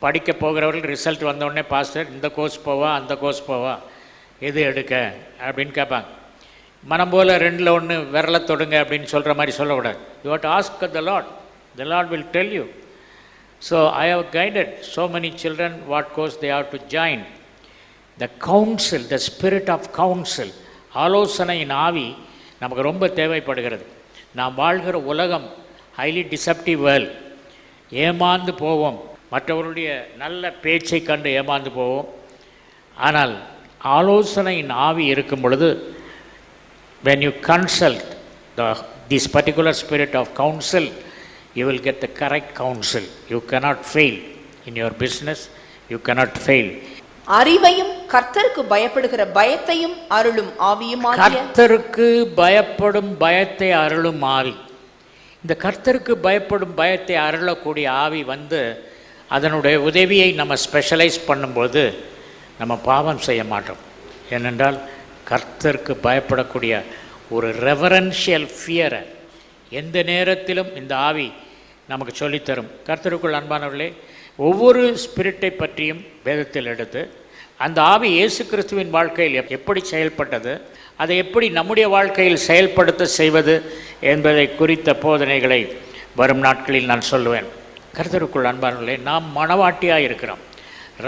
படிக்க போகிறவர்கள் ரிசல்ட் வந்தோடனே பாஸ்டர் இந்த கோர்ஸ் போவா அந்த கோர்ஸ் போவா எது எடுக்க அப்படின்னு கேட்பாங்க. மனம் போல் 2ல் 1 விரலை தொடுங்க அப்படின்னு சொல்கிற மாதிரி சொல்லக்கூடாது. You have to ask the Lord. The Lord will tell you. So I have guided so many children what course they have to join. The counsel, the spirit of counsel, ஆலோசனையின் ஆவி நமக்கு ரொம்ப தேவைப்படுகிறது. நாம் வாழ்கிற உலகம் ஹைலி டிசப்டிவ் வேர்ல்ட். ஏமாந்து போவோம், மற்றவருடைய நல்ல பேச்சை கண்டு ஏமாந்து போவோம். ஆனால் ஆலோசனையின் ஆவி இருக்கும் பொழுது, when you consult this particular spirit of counsel, you will get the correct counsel. You cannot fail in your business. You cannot fail. அறிவையும் கர்த்தருக்கு பயப்படுகிற பயத்தையும் அருளும் ஆவியுமாகிய கர்த்தருக்கு பயப்படும் பயத்தை அருளும் ஆவி. இந்த கர்த்தருக்கு பயப்படும் பயத்தை அருளக்கூடிய ஆவி வந்து அதனுடைய உதவியை நம்ம ஸ்பெஷலைஸ் பண்ணும்போது நம்ம பாவம் செய்ய மாட்டோம். ஏனென்றால் கர்த்தருக்கு பயப்படக்கூடிய ஒரு ரெவரன்ஷியல் ஃபியரை எந்த நேரத்திலும் இந்த ஆவி நமக்கு சொல்லித்தரும். கர்த்தருக்குள் அன்பானவர்களே, ஒவ்வொரு ஸ்பிரிட்டை பற்றியும் வேதத்தில் எடுத்து அந்த ஆவி இயேசு கிறிஸ்துவின் வாழ்க்கையில் எப்படி செயல்பட்டது, அதை எப்படி நம்முடைய வாழ்க்கையில் செயல்படுத்த செய்வது என்பதை குறித்த போதனைகளை வரும் நாட்களில் நான் சொல்லுவேன். கர்த்தருக்குள் அன்பானவர்களே, நாம் மணவாட்டியாக இருக்கிறோம்,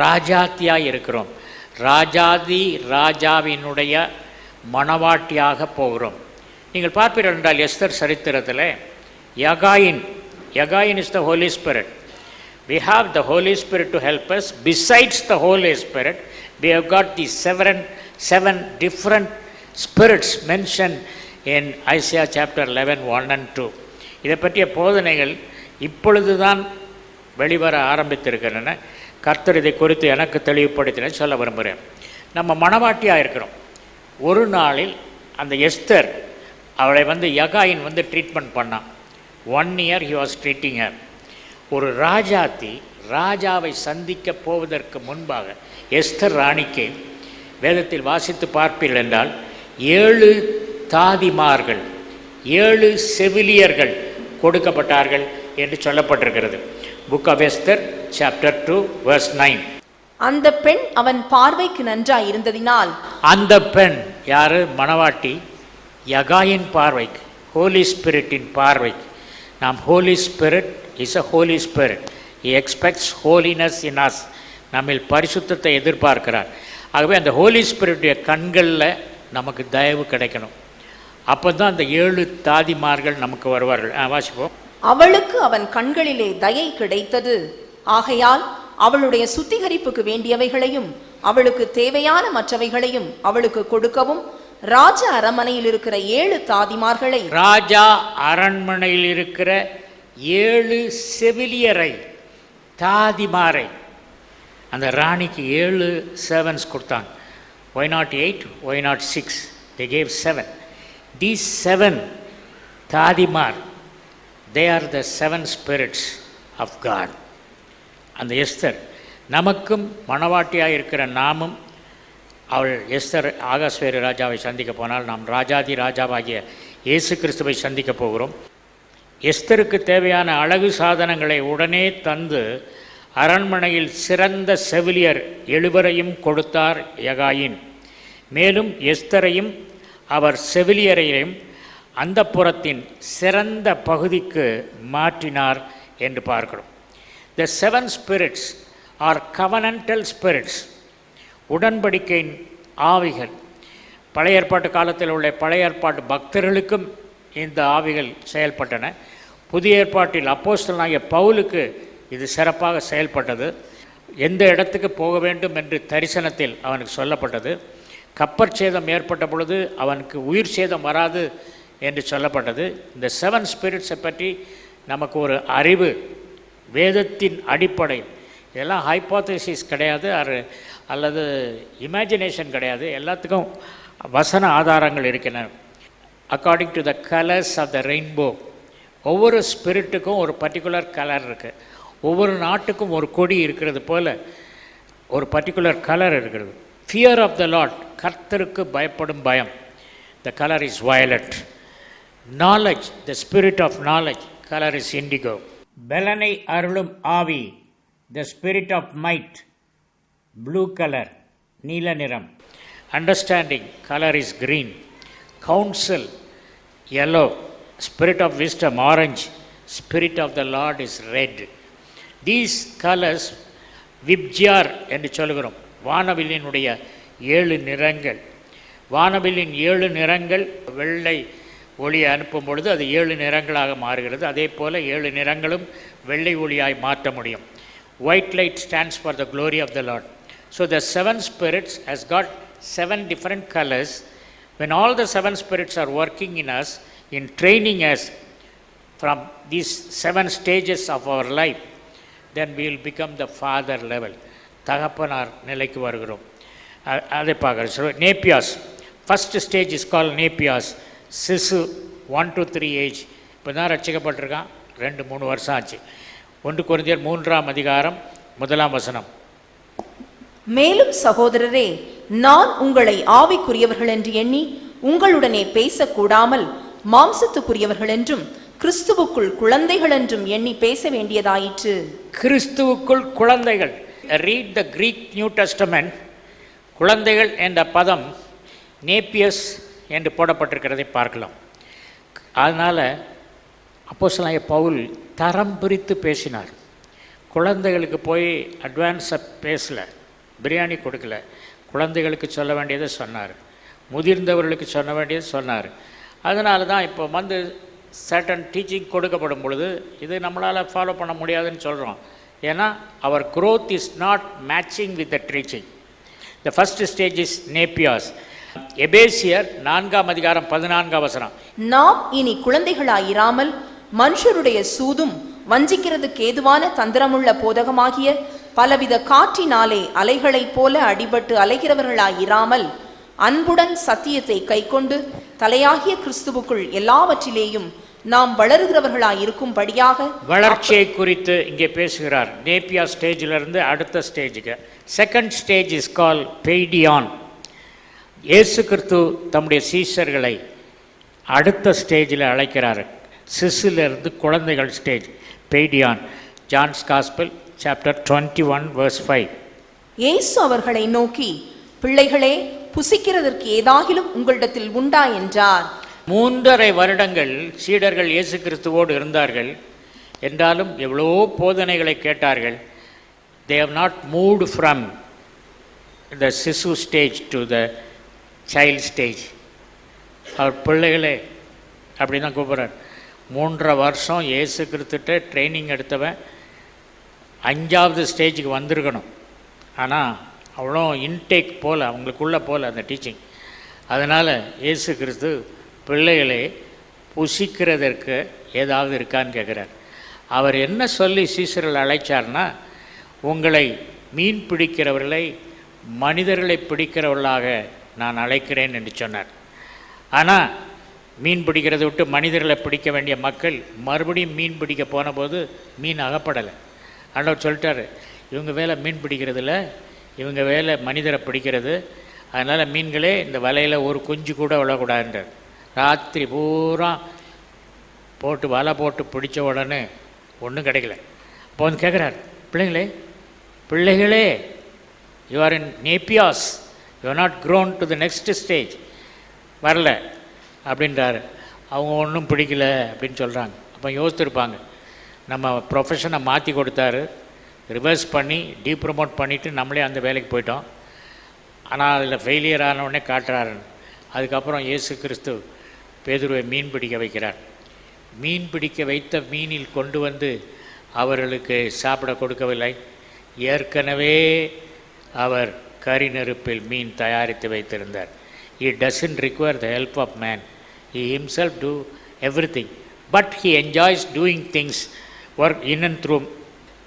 ராஜாத்தியாக இருக்கிறோம், ராஜாதி ராஜாவினுடைய மணவாட்டியாக போகிறோம். நீங்கள் பார்ப்பீர்கள் என்றால் எஸ்தர் சரித்திரத்தில் யகாயின் is the Holy Spirit. We have the Holy Spirit to help us. Besides the Holy Spirit, we have got the seven different spirits mentioned in Isaiah chapter 11, 1 and 2. இதை பற்றிய போதனைகள் இப்பொழுது தான் வெளிவர ஆரம்பித்திருக்கின்றன. கர்த்தர் இதை குறித்து எனக்கு தெளிவுபடுத்தின சொல்ல விரும்புகிறேன். நம்ம மணவாட்டியாக இருக்கிறோம். ஒரு நாளில் அந்த எஸ்தர் அவளை வந்து யகாயின் வந்து ட்ரீட்மெண்ட் பண்ணான். 1 year he was treating her. ஒரு ராஜாத்தி ராஜாவை சந்திக்க போவதற்கு முன்பாக எஸ்தர் ராணிக்கு வேதத்தில் வாசித்து பார்ப்பீர்கள் என்றால் 7 தாதிமார்கள் 7 செவிலியர்கள் கொடுக்கப்பட்டார்கள் என்று சொல்லப்பட்டிருக்கிறது. Book of Esther chapter 2 verse 9. அந்த பெண் அவன் பார்வைக்கு நன்றாய் இருந்ததினால், அந்த பெண் யாரு? மணவாட்டி யகாயின் பார்வைக்கு, ஹோலி ஸ்பிரிட்டின் பார்வைக்கு. நாம் holy spirit is a holy spirit. He expects holiness in us. நம்மில் பரிசுத்தத்தை எதிர்பார்க்கிறார். ஆகவே அந்த ஹோலி ஸ்பிரிட்டுடைய கண்களில் நமக்கு தயவு கிடைக்கணும். அப்போ தான் அந்த 7 தாதிமார்கள் நமக்கு வருவார்கள். வாசிப்போம். அவளுக்கு அவன் கண்களிலே தயை கிடைத்தது. ஆகையால் அவளுடைய சுத்திகரிப்புக்கு வேண்டியவைகளையும் அவளுக்கு தேவையான மற்றவைகளையும் அவளுக்கு கொடுக்கவும் ராஜா அரண்மனையில் இருக்கிற 7 தாதிமார்களை, ராஜா அரண்மனையில் இருக்கிற 7 செவிலியரை, தாதிமாரை, அந்த ராணிக்கு 7 servants கொடுத்தாங்க. Why not 8? Why not 6? They gave 7. These 7 தாதிமார், they are the 7 spirits of God. அந்த எஸ்தர் நமக்கும் மணவாட்டியாக இருக்கிற நாமும், அவள் எஸ்தர் ஆகாஸ்வேரு ராஜாவை சந்திக்க போனால் நாம் ராஜாதி ராஜாவாகிய இயேசு கிறிஸ்துவை சந்திக்க போகிறோம். எஸ்தருக்கு தேவையான அழகு சாதனங்களை உடனே தந்து அரண்மனையில் சிறந்த செவிலியர் 7 கொடுத்தார் யகாயின். மேலும் எஸ்தரையும் அவர் செவிலியரையும் அந்த புறத்தின் சிறந்த பகுதிக்கு மாற்றினார் என்று பார்க்கிறோம். The 7 spirits are covenantal spirits. உடன்படிக்கையின் ஆவிகள். பழைய ஏற்பாட்டு காலத்தில் உள்ள பழைய ஏற்பாட்டு பக்தர்களுக்கும் இந்த ஆவிகள் செயல்பட்டன. புதிய ஏற்பாட்டில் அப்போஸ்தலனாகிய பவுலுக்கு இது சிறப்பாக செயல்பட்டது. எந்த இடத்துக்கு போக வேண்டும் என்று தரிசனத்தில் அவனுக்கு சொல்லப்பட்டது. கப்பற் சேதம் ஏற்பட்ட பொழுது அவனுக்கு உயிர் சேதம் வராது என்று சொல்லப்பட்டது. இந்த 7 ஸ்பிரிட்ஸை பற்றி நமக்கு ஒரு அறிவு வேதத்தின் அடிப்படை. இதெல்லாம் ஹைப்போதசிஸ் கிடையாது, அல்லது இமேஜினேஷன் கிடையாது. எல்லாத்துக்கும் வசன ஆதாரங்கள் இருக்கின்றன. According to the colours of the rainbow. ஒவ்வொரு ஸ்பிரிட்டுக்கும் ஒரு பர்டிகுலர் கலர் இருக்குது. ஒவ்வொரு நாட்டுக்கும் ஒரு கொடி இருக்கிறது போல் ஒரு பர்டிகுலர் கலர் இருக்கிறது. ஃபியர் ஆஃப் த லார்ட், கர்த்தருக்கு பயப்படும் பயம், the colour is violet. Knowledge, the spirit of knowledge, colour is indigo. பெலனை அருளும் ஆவி, the spirit of might, blue colour, நீல நிறம். Understanding, colour is green. Counsel, yellow. Spirit of wisdom, orange. Spirit of the Lord is red. These colors VIBGYOR என்று சொல்கிறோம். வானவில்லினுடைய 7 நிறங்கள். வானவில்லின் 7 நிறங்கள் வெள்ளை ஒளியை அனுப்பும் பொழுது அது 7 நிறங்களாக மாறுகிறது. அதே போல் 7 நிறங்களும் வெள்ளை ஒளியாய் மாற்ற முடியும். White light stands for the glory of the Lord. So the 7 spirits has got 7 different colors. When all the 7 spirits are working in us, in training us from these 7 stages of our life, then we will become the father level. தகப்பனார் நிலைக்கு வருகிறோம். அதை பார்க்குறேன். So nepios first stage is call nepios. சிசு 1 to 3 age இப்போ தான் ரட்சிக்கப்பட்டிருக்கான். 2-3 வருஷம் ஆச்சு. 1 கொரிந்தியர் 3ஆம் அதிகாரம் 1ஆம் வசனம். மேலும் சகோதரரே, நான் உங்களை ஆவிக்குரியவர்கள் என்று எண்ணி உங்களுடனே பேசக்கூடாமல் மாம்சத்துக்குரியவர்கள் என்றும் கிறிஸ்துவுக்குள் குழந்தைகள் என்றும் எண்ணி பேச வேண்டியதாயிற்று. கிறிஸ்துவுக்குள் குழந்தைகள். Read the Greek New Testament. குழந்தைகள் என்ற பதம் நேப்பியஸ் என்று போடப்பட்டிருக்கிறதை பார்க்கலாம். அதனால் அப்போஸ்தலனாகிய பவுல் தரம் பிரித்து பேசினார். குழந்தைகளுக்கு போய் அட்வான்ஸாக பேசலை, பிரியாணி கொடுக்கல. குழந்தைகளுக்கு சொல்ல வேண்டியதை சொன்னார், முதிர்ந்தவர்களுக்கு சொல்ல வேண்டியதை சொன்னார். அதனால தான் இப்போ வந்து சர்டன் டீச்சிங் கொடுக்கப்படும் பொழுது இது நம்மளால் ஃபாலோ பண்ண முடியாதுன்னு சொல்கிறோம். ஏன்னா அவர் growth is not matching with the teaching. The first stage is nepios. எபேசியர் 4ஆம் அதிகாரம் 14ஆம் வசனம். நாம் இனி குழந்தைகளாயிராமல் மனுஷருடைய சூதும் வஞ்சிக்கிறதுக்கு ஏதுவான தந்திரமுள்ள போதகமாகிய பலவித காற்றினாலே அலைகளைப் போல அடிபட்டு அலைகிறவர்களாயிராமல் அன்புடன் சத்தியத்தை கைக்கொண்டு தலையாகிய கிறிஸ்துவுக்குள் எல்லாவற்றிலேயும் நாம் வளருகிறவர்களாயிருக்கும்படியாக. வளர்ச்சியை குறித்து இங்கே பேசுகிறார். நேப்பியா ஸ்டேஜிலிருந்து அடுத்த ஸ்டேஜுக்கு. Second stage is call paidion. இயேசு கிறிஸ்து தம்முடைய சீஷர்களை அடுத்த ஸ்டேஜில் அழைக்கிறார். சிசுலேருந்து குழந்தைகள் stage, paidion. John's gospel chapter 21 verse 5. இயேசு அவர்களை நோக்கி, பிள்ளைகளே, புசிக்கிறதற்கு ஏதாகிலும் உங்களிடத்தில் உண்டா என்றார். 3.5 வருடங்கள் சீடர்கள் இயேசு கிறிஸ்துவோடு இருந்தார்கள். என்றாலும் எவ்வளோ போதனைகளை கேட்டார்கள். they have not moved from the சிசு stage to the child stage. அவர் பிள்ளைகளே அப்படி தான் கூப்பிட்றார். 3.5 வருஷம் இயேசு கிறிஸ்துட்ட ட்ரைனிங் எடுத்தவன் 5ஆவது ஸ்டேஜுக்கு வந்திருக்கணும். ஆனால் அவ்வளோ இன்டேக் போல் அவங்களுக்குள்ளே போல் அந்த டீச்சிங். அதனால் இயேசு கிறிஸ்து பிள்ளைகளே புசிக்கிறதற்கு ஏதாவது இருக்கான்னு கேட்குறார். அவர் என்ன சொல்லி சீசர்கள் அழைச்சார்னா, உங்களை மீன் பிடிக்கிறவர்களை மனிதர்களை பிடிக்கிறவர்களாக நான் அழைக்கிறேன் என்று சொன்னார். ஆனால் மீன் பிடிக்கிறதை விட்டு மனிதர்களை பிடிக்க வேண்டிய மக்கள் மறுபடியும் மீன் பிடிக்க போன போது மீன் அகப்படலை. ஆண்டவர் சொல்லிட்டார், இவங்க வேலை மீன் பிடிக்கிறதில்ல, இவங்க வேலை மனிதரை பிடிக்கிறது. அதனால் மீன்களே இந்த வலையில் ஒரு குஞ்சு கூட விழக்கூடாதுன்றார். ராத்திரி பூரா போட்டு வலை போட்டு பிடிச்ச உடனே ஒன்றும் கிடைக்கல. அப்போ வந்து கேட்குறார், பிள்ளைகளே you are in nepios, you are not grown to the next stage, வரல அப்படின்றாரு. அவங்க ஒன்றும் பிடிக்கல அப்படின்னு சொல்கிறாங்க. அப்போ யோசித்துருப்பாங்க, நம்ம ப்ரொஃபஷனை மாற்றி கொடுத்தாரு, ரிவர்ஸ் பண்ணி டீப்ரமோட் பண்ணிவிட்டு நம்மளே அந்த வேலைக்கு போயிட்டோம். ஆனால் அதில் ஃபெயிலியர் ஆனவுடனே காட்டுறாருன்னு. அதுக்கப்புறம் இயேசு கிறிஸ்து பேதுருவை மீன் பிடிக்க வைக்கிறார். மீன் பிடிக்க வைத்த மீனில் கொண்டு வந்து அவர்களுக்கு சாப்பிட கொடுக்கவில்லை. ஏற்கனவே அவர் கரி நெருப்பில் மீன் தயாரித்து வைத்திருந்தார். He doesn't require the help of man. He himself do everything. But he enjoys doing things, work in and through.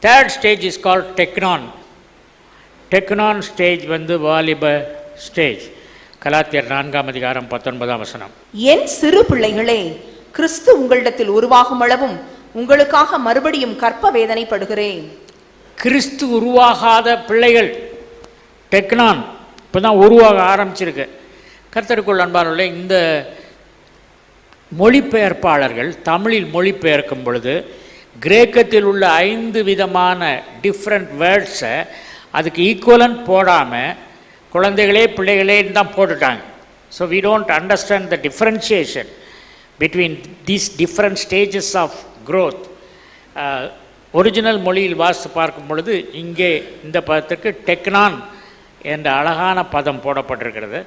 Third stage is called teknon. Teknon stage வந்து வாலிப ஸ்டேஜ். கலாத்தியர் 4ஆம் அதிகாரம் 19ஆம் வசனம். என் சிறு பிள்ளைகளே, கிறிஸ்து உங்களிடத்தில் உருவாகும் அளவும் உங்களுக்காக மறுபடியும் கற்ப வேதனைப்படுகிறேன். கிறிஸ்து உருவாகாத பிள்ளைகள் டெக்னான் இப்போ தான் உருவாக ஆரம்பிச்சிருக்கு. கர்த்தருக்குள் அன்பானவர்களே, இந்த மொழிபெயர்ப்பாளர்கள் தமிழில் மொழிபெயர்க்கும் பொழுது கிரேக்கத்தில் உள்ள 5 விதமான டிஃப்ரெண்ட் வேர்ட்ஸை அதுக்கு ஈக்குவலன்ட் போடாமல் குழந்தைகளே பிள்ளைகளேன்னு தான் போட்டுட்டாங்க. So we don't understand the differentiation between these different stages of growth. Original மொழியில் வாசித்து பார்க்கும் பொழுது இங்கே இந்த பதத்துக்கு டெக்னான் என்ற அழகான பதம் போடப்பட்டிருக்கிறது.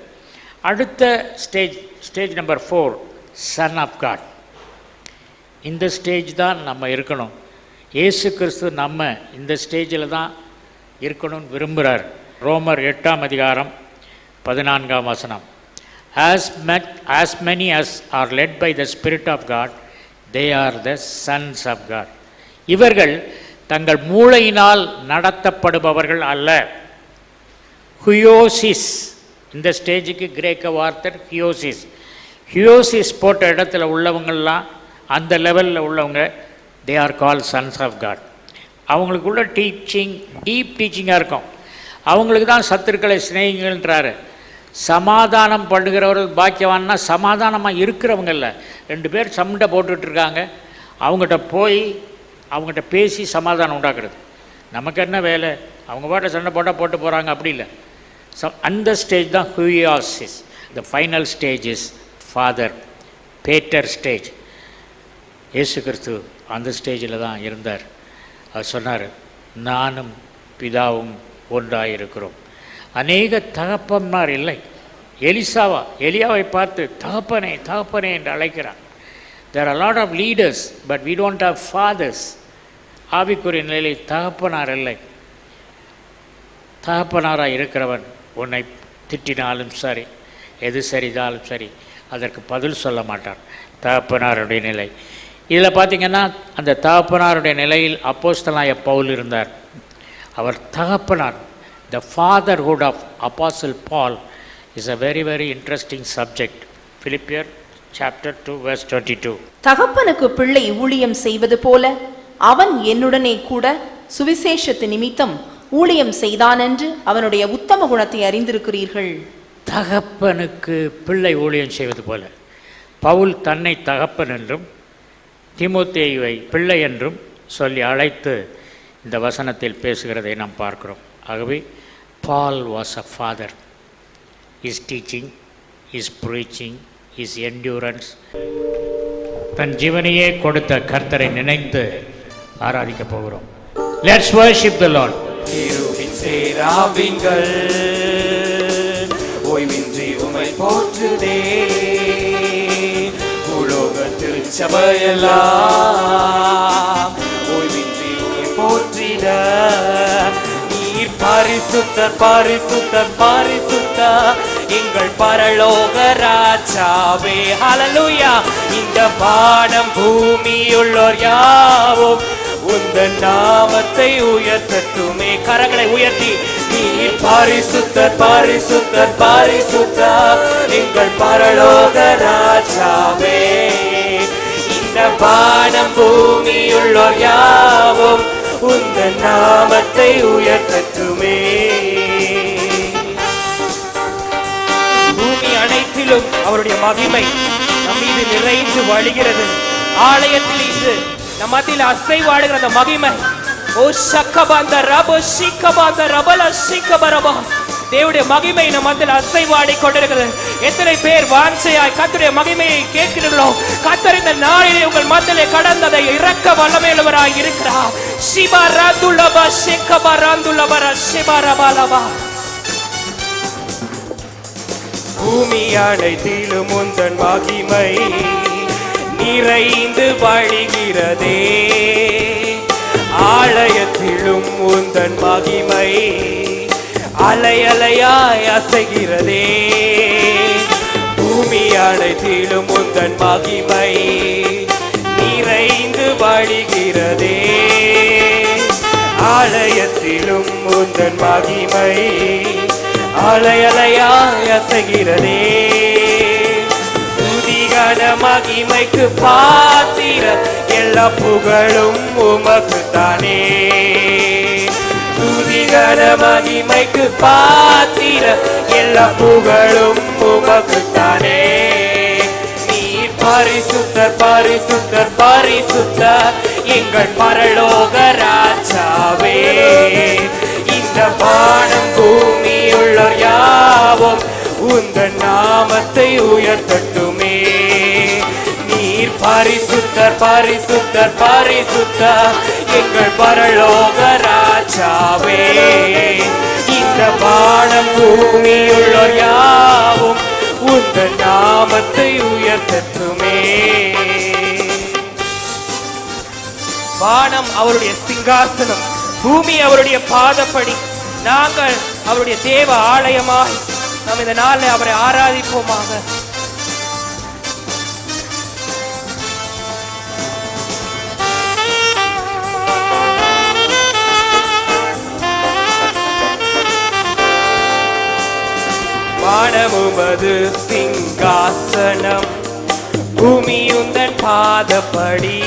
அடுத்த stage number 4, son of God. இந்த ஸ்டேஜ் தான் நம்ம இருக்கணும். இயேசு கிறிஸ்து நம்ம இந்த ஸ்டேஜில் தான் இருக்கணும்னு விரும்புகிறார். ரோமர் 8ஆம் அதிகாரம் 14ஆம் வசனம். As many as are led by the Spirit of God, they are the sons of God. இவர்கள் தங்கள் மூளையினால் நடத்தப்படுபவர்கள் அல்ல. ஹியோசிஸ். இந்த ஸ்டேஜுக்கு கிரேக்க வார்த்தை ஹியோசிஸ். ஹியோசிஸ் போட்ட இடத்துல உள்ளவங்கள்லாம், அந்த லெவலில் உள்ளவங்க, they are call sons of God. அவங்களுக்குள்ள டீச்சிங் டீப் டீச்சிங்காக இருக்கும். அவங்களுக்கு தான் சத்துருக்களை சிநேகிங்கள்ன்றாரு. சமாதானம் பண்ணுகிறவர்கள் பாக்கியவான்னா சமாதானமாக இருக்கிறவங்க இல்லை. 2 பேர் சண்டை போட்டுட்ருக்காங்க, அவங்ககிட்ட போய் அவங்ககிட்ட பேசி சமாதானம் உண்டாக்குறது. நமக்கு என்ன வேலை, அவங்க பாட்டை சண்டை போட்டால் போட்டு போகிறாங்க, அப்படி இல்லை. அந்த ஸ்டேஜ் தான் ஹூயாசிஸ். The final stage is father pater stage. இயேசு கிறிஸ்து அந்த ஸ்டேஜில் தான் இருந்தார். அவர் சொன்னார், நானும் பிதாவும் ஒன்றாயிருக்கிறோம். அநேக தகப்பன்மார் இல்லை. எலியாவை பார்த்து தகப்பனே தகப்பனே என்று அழைக்கிறார். There are a lot of leaders, but we don't have fathers. ஆவிக்குரிய நிலையில் தகப்பனார் இல்லை. தகப்பனாராக இருக்கிறவன் உன்னை திட்டினாலும் சரி, எது சரிதாலும் சரி, அதற்கு பதில் சொல்ல மாட்டான். தகப்பனாருடைய நிலை இதில் பார்த்திங்கன்னா, அந்த தகப்பனாருடைய நிலையில் அப்போஸ்தலனாகிய பவுல் இருந்தார். அவர் தகப்பனார். The fatherhood of Apostle Paul is a very, very interesting subject. Philippians chapter 2 verse 22. தகப்பனுக்கு பிள்ளை ஊழியம் செய்வது போல அவன் என்னுடனே கூட சுவிசேஷத்து நிமித்தம் ஊழியம் செய்தான் என்று அவனுடைய உத்தம குணத்தை அறிந்திருக்கிறீர்கள். தகப்பனுக்கு பிள்ளை ஊழியம் செய்வது போல பவுல் தன்னை தகப்பன் என்றும் தீமோத்தேயுவை பிள்ளை என்றும் சொல்லி அழைத்து இந்த வசனத்தில் பேசுகிறதை நாம் பார்க்கிறோம். ஆகவே Paul was a father. His teaching, his preaching, his endurance, தன் ஜீவனையே கொடுத்த கர்த்தரை நினைத்து ஆராதிக்க போகிறோம். Let's worship the Lord. Irwin சேராவின்கள் ஓய்வின்றி உமை போற்றுதே, உலோகத்தில் சபையெல்லாம் ஓய்வின்றி உமை போற்றிட. நீர் பரிசுத்தர் பரிசுத்தர் பரிசுத்தர் எங்கள் பரலோக ராஜாவே. ஹல்லேலூயா. இந்த வானம் பூமியுள்ளோர் யாவும் உந்தன் நாமத்தை உயர்த்தட்டுமே. கரங்களை உயர்த்தி, நீர் பரிசுத்தர் பரிசுத்தர் பரிசுத்தர் எங்கள் பரலோக ராஜாவே. இந்த வானம் பூமியுள்ளோர் யாவும் உந்தன் நாமத்தை உயர்த்தட்டுமே. பூமி அனைத்திலும் அவருடைய மகிமை நம் மீது நிறைந்து வழிகிறது. ஆலயத்தில் இன்று நம் மத்தியில் அசைவாடுகிற அந்த மகிமை, ஓ சக்கபாந்த ரபோ சிக்கபாந்த ரபல சிக்கபரபா, தேவனுடைய மகிமை நம் மத்தியில் அசைவாடி கொண்டிருக்கிறது. எத்தனை பேர் வாஞ்சையாய் கர்த்தருடைய மகிமையை கேட்கிறீர்களோ, கர்த்தர் இந்த நாளிலே உங்கள் மத்தியிலே கடந்ததை இறக்க வல்லமையுள்ளவராய் இருக்கிறார். சிபா ராந்துலபா சிக்கபா ராந்துலபா சிபா ரபாலபா. பூமி அனைத்திலும் உந்தன் மகிமை நிறைந்து வழிகிறதே, ஆலயத்திலும் உந்தன் மகிமை அலை அலையாய் அசைகிறதே. பூமி அனைத்திலும் உந்தன் மகிமை நிறைந்து வழிகிறதே, ஆலயத்திலும் உந்தன் மகிமை அலை அலையாய் அசைகிறதே. துதிகன மகிமைக்கு பாத்திர எல்லா புகழும் உமக்குத்தானே. துதிகன மகிமைக்கு பாத்திர எல்லா புகழும் உமக்குத்தானே. நீர் பரிசுத்தர் பரிசுத்தர் பரிசுத்தர் எங்கள் பரலோக ராஜாவே. இந்த வானம் பூமியுள்ளோர் யாவும் உந்தன் நாமத்தை உயர்த்தட்டுமே. நீர் பரிசுத்தர் பரிசுத்தர் பரிசுத்தர் எங்கள் பரலோக ராஜாவே. இந்த வானம் பூமியுள்ளோர் யாவும் உந்தன் நாமத்தை உயர்த்தட்டுமே. வானம் அவருடைய சிங்காசனம், பூமி அவருடைய பாதப்படி. நாங்கள் அவருடைய தேவ ஆலயமாய் நாம் இந்த நாளில் அவரை ஆராதிப்போமாக. உமது சிங்காசனம், பூமி உந்தன் பாதப்படி.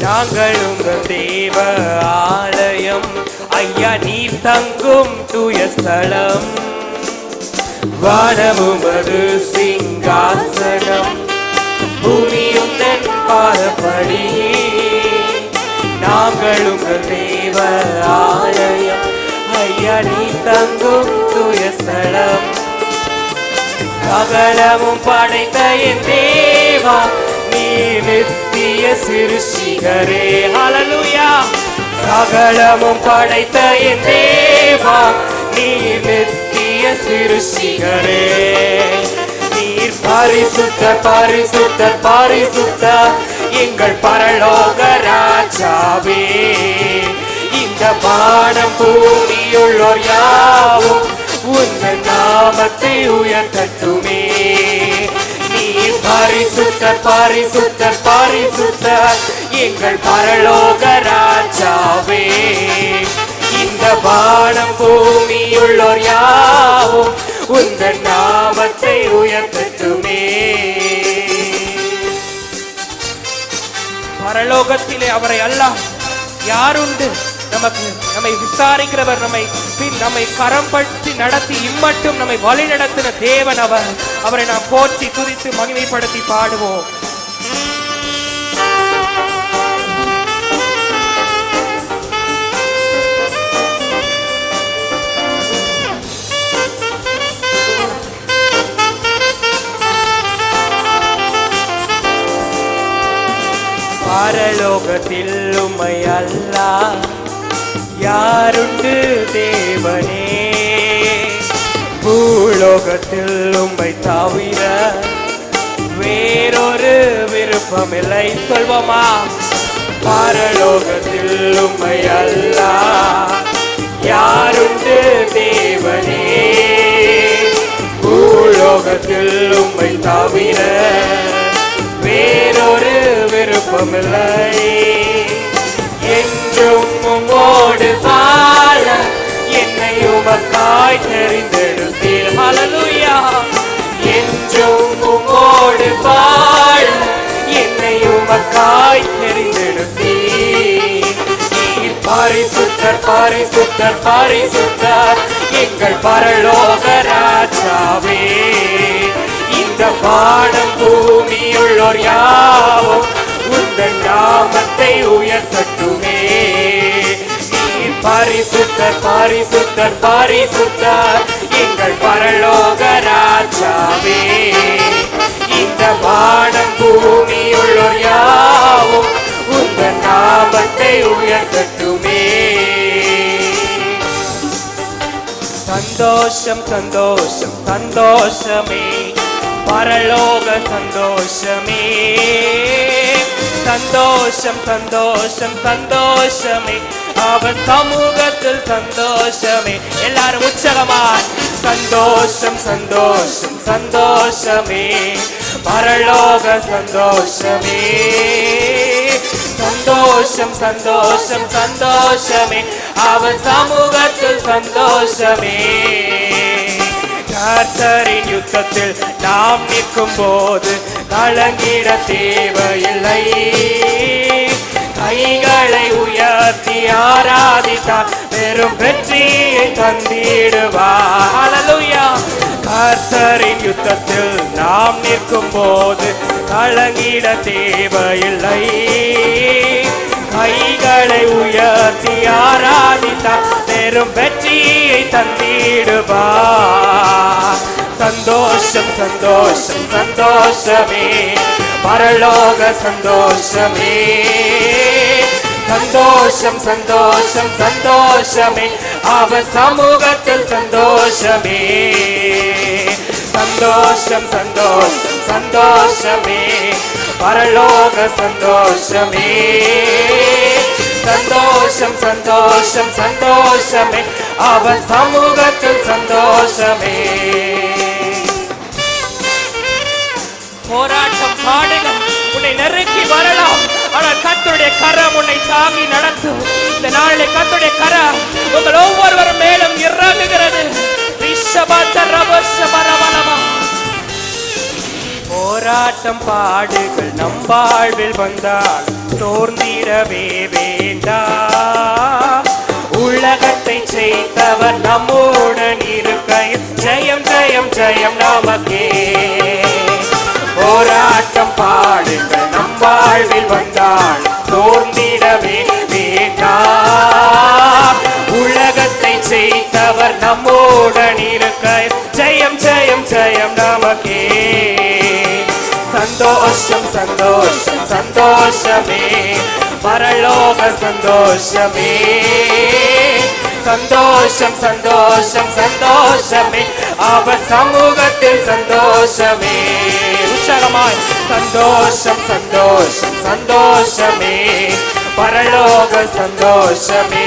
நாங்கள் உங்கள் தேவ ஆலயம், ஐயா நீர் தங்கும் தூய ஸ்தலம். வானம் உமது சிங்காசனம், பூமி உந்தன் பாதப்படி. நாங்கள் உங்கள் தேவ ஆலயம், ஐயா நீ தங்கும் தூய ஸ்தலம். சகலமும் படைத்த என் தேவா, நீ நித்திய சிருஷ்டிகரே. ஹல்லேலூயா. சகலமும் படைத்த என் தேவா, நீ நித்திய சிருஷ்டிகரே. நீர் பரிசுத்தர் பரிசுத்தர் பரிசுத்தர், எங்கள் பரலோக ராஜாவே. இந்த வானம் பூமியுள்ளோர் யாவும் உந்தன் நாமத்தை உயர்த்தட்டுமே. நீர் பரிசுத்தர் பரிசுத்தர் பரிசுத்தர், எங்கள் பரலோக ராஜாவே. இந்த வானம் பூமியுள்ளோர் யாவும் உந்தன் நாமத்தை உயர்த்தட்டுமே. பரலோகத்திலே அவரை அல்லாஹ் யாருண்டு? நமக்கு நம்மை விசாரிக்கிறவர், நம்மை கரம் பற்றி நடத்தி இம்மட்டும் நம்மை வழி நடத்தின தேவன் அவர். அவரை நாம் போற்றி துதித்து மகிமைப்படுத்தி பாடுவோம். பரலோகத்தில் உம்மை அல்லாஹ் யாருண்டு தேவனே? பூலோகத்தில் உம்மை தவிர வேறொரு விருப்பமில்லை. சொல்வோமா? பரலோகத்தில் உம்மை அல்லாஹ் யாருண்டு தேவனே? பூலோகத்தில் உம்மை தவிர வேறொரு விருப்பமில்லை. என்றும் உம்மோடு வாழ என்னை உமக்காய் தெரிந்தெடுத்தீர். ஹல்லேலூயா. என்றும் உம்மோடு வாழ என்னை உமக்காய் தெரிந்தெடுத்தீர். நீர் பரிசுத்தர் பரிசுத்தர் பரிசுத்தர், எங்கள் பரலோக ராஜாவே. இந்த வானம் பூமியுள்ளோர் யாவும் உந்தன் நாமத்தை உயர்த்தட்டுமே. நீர் பரிசுத்தர் பரிசுத்தர் பரிசுத்தர், எங்கள் பரலோக ராஜாவே. இந்த வானம் பூமியுள்ளோர் யாவும் உந்தன் நாமத்தை உயர்த்தட்டுமே. சந்தோஷம் சந்தோஷம் சந்தோஷமே, பரலோக சந்தோஷமே. சந்தோஷம் சந்தோஷம் சந்தோஷமே, அவன் சமூகத்தில் சந்தோஷமே. எல்லாரும் உற்சாகமாய் சந்தோஷம் சந்தோஷம் சந்தோஷமே, பரலோக சந்தோஷமே. சந்தோஷம் சந்தோஷம் சந்தோஷமே, அவன் சமூகத்தில் சந்தோஷமே. கர்த்தரின் யுத்தத்தில் நாம் நிற்கும் போது கலங்கிட தேவையில்லை. கைகளை உயர்த்தி ஆராதித்தார் பெரும் வெற்றியை தந்திடுவார். ஹல்லேலூயா. கர்த்தரின் யுத்தத்தில் நாம் நிற்கும் போது கலங்கிட தேவையில்லை. கைகளை உயர்த்தி ஆராதித்தார் பெரும் வெற்றியை தந்திடுவார். சந்தோஷம் சந்தோஷம் சந்தோஷமே, பரலோக சந்தோஷமே. சந்தோஷம் சந்தோஷம் சந்தோஷமே, அவர் சமூகத்தில் சந்தோஷமே. சந்தோஷம் சந்தோஷம் சந்தோஷமே, பரலோக சந்தோஷமே. சந்தோஷம் சந்தோஷம் சந்தோஷமே, அவர் சமூகத்தில் சந்தோஷமே. போராட்டம் பாடுகள் உன்னை நெருக்கி வரலாம், ஆனால் கர்த்தருடைய கரம் உன்னை தாங்கி நடத்தும். இந்த நாளிலே கர்த்தருடைய கரம் உங்கள் ஒவ்வொருவரும் மேலும் இறங்குகிறது. போராட்டம் பாடுகள் நம் வாழ்வில் வந்தால் தோர்ந்திடவே வேண்டாம். உலகத்தை செய்தவர் நம்முடன் இருக்கையில் ஜெயம் ஜெயம் ஜெயம் நமக்கே. போராட்டம் பாடுகள் நம் வாழ்வில் வந்தால் தோர்ந்திடவே வேண்டாம். உலகத்தை செய்தவர் நம்முடன் இருக்கையில் ஜெயம் ஜெயம் ஜெயம் நமக்கே. சந்தோஷம் சந்தோஷம் சந்தோஷமே பரலோக சந்தோஷமே. சந்தோஷம் சந்தோஷம் சந்தோஷமே அவர் சமூகத்தில் சந்தோஷமே. உற்சாகமாய் சந்தோஷம் சந்தோஷம் சந்தோஷமே பரலோக சந்தோஷமே.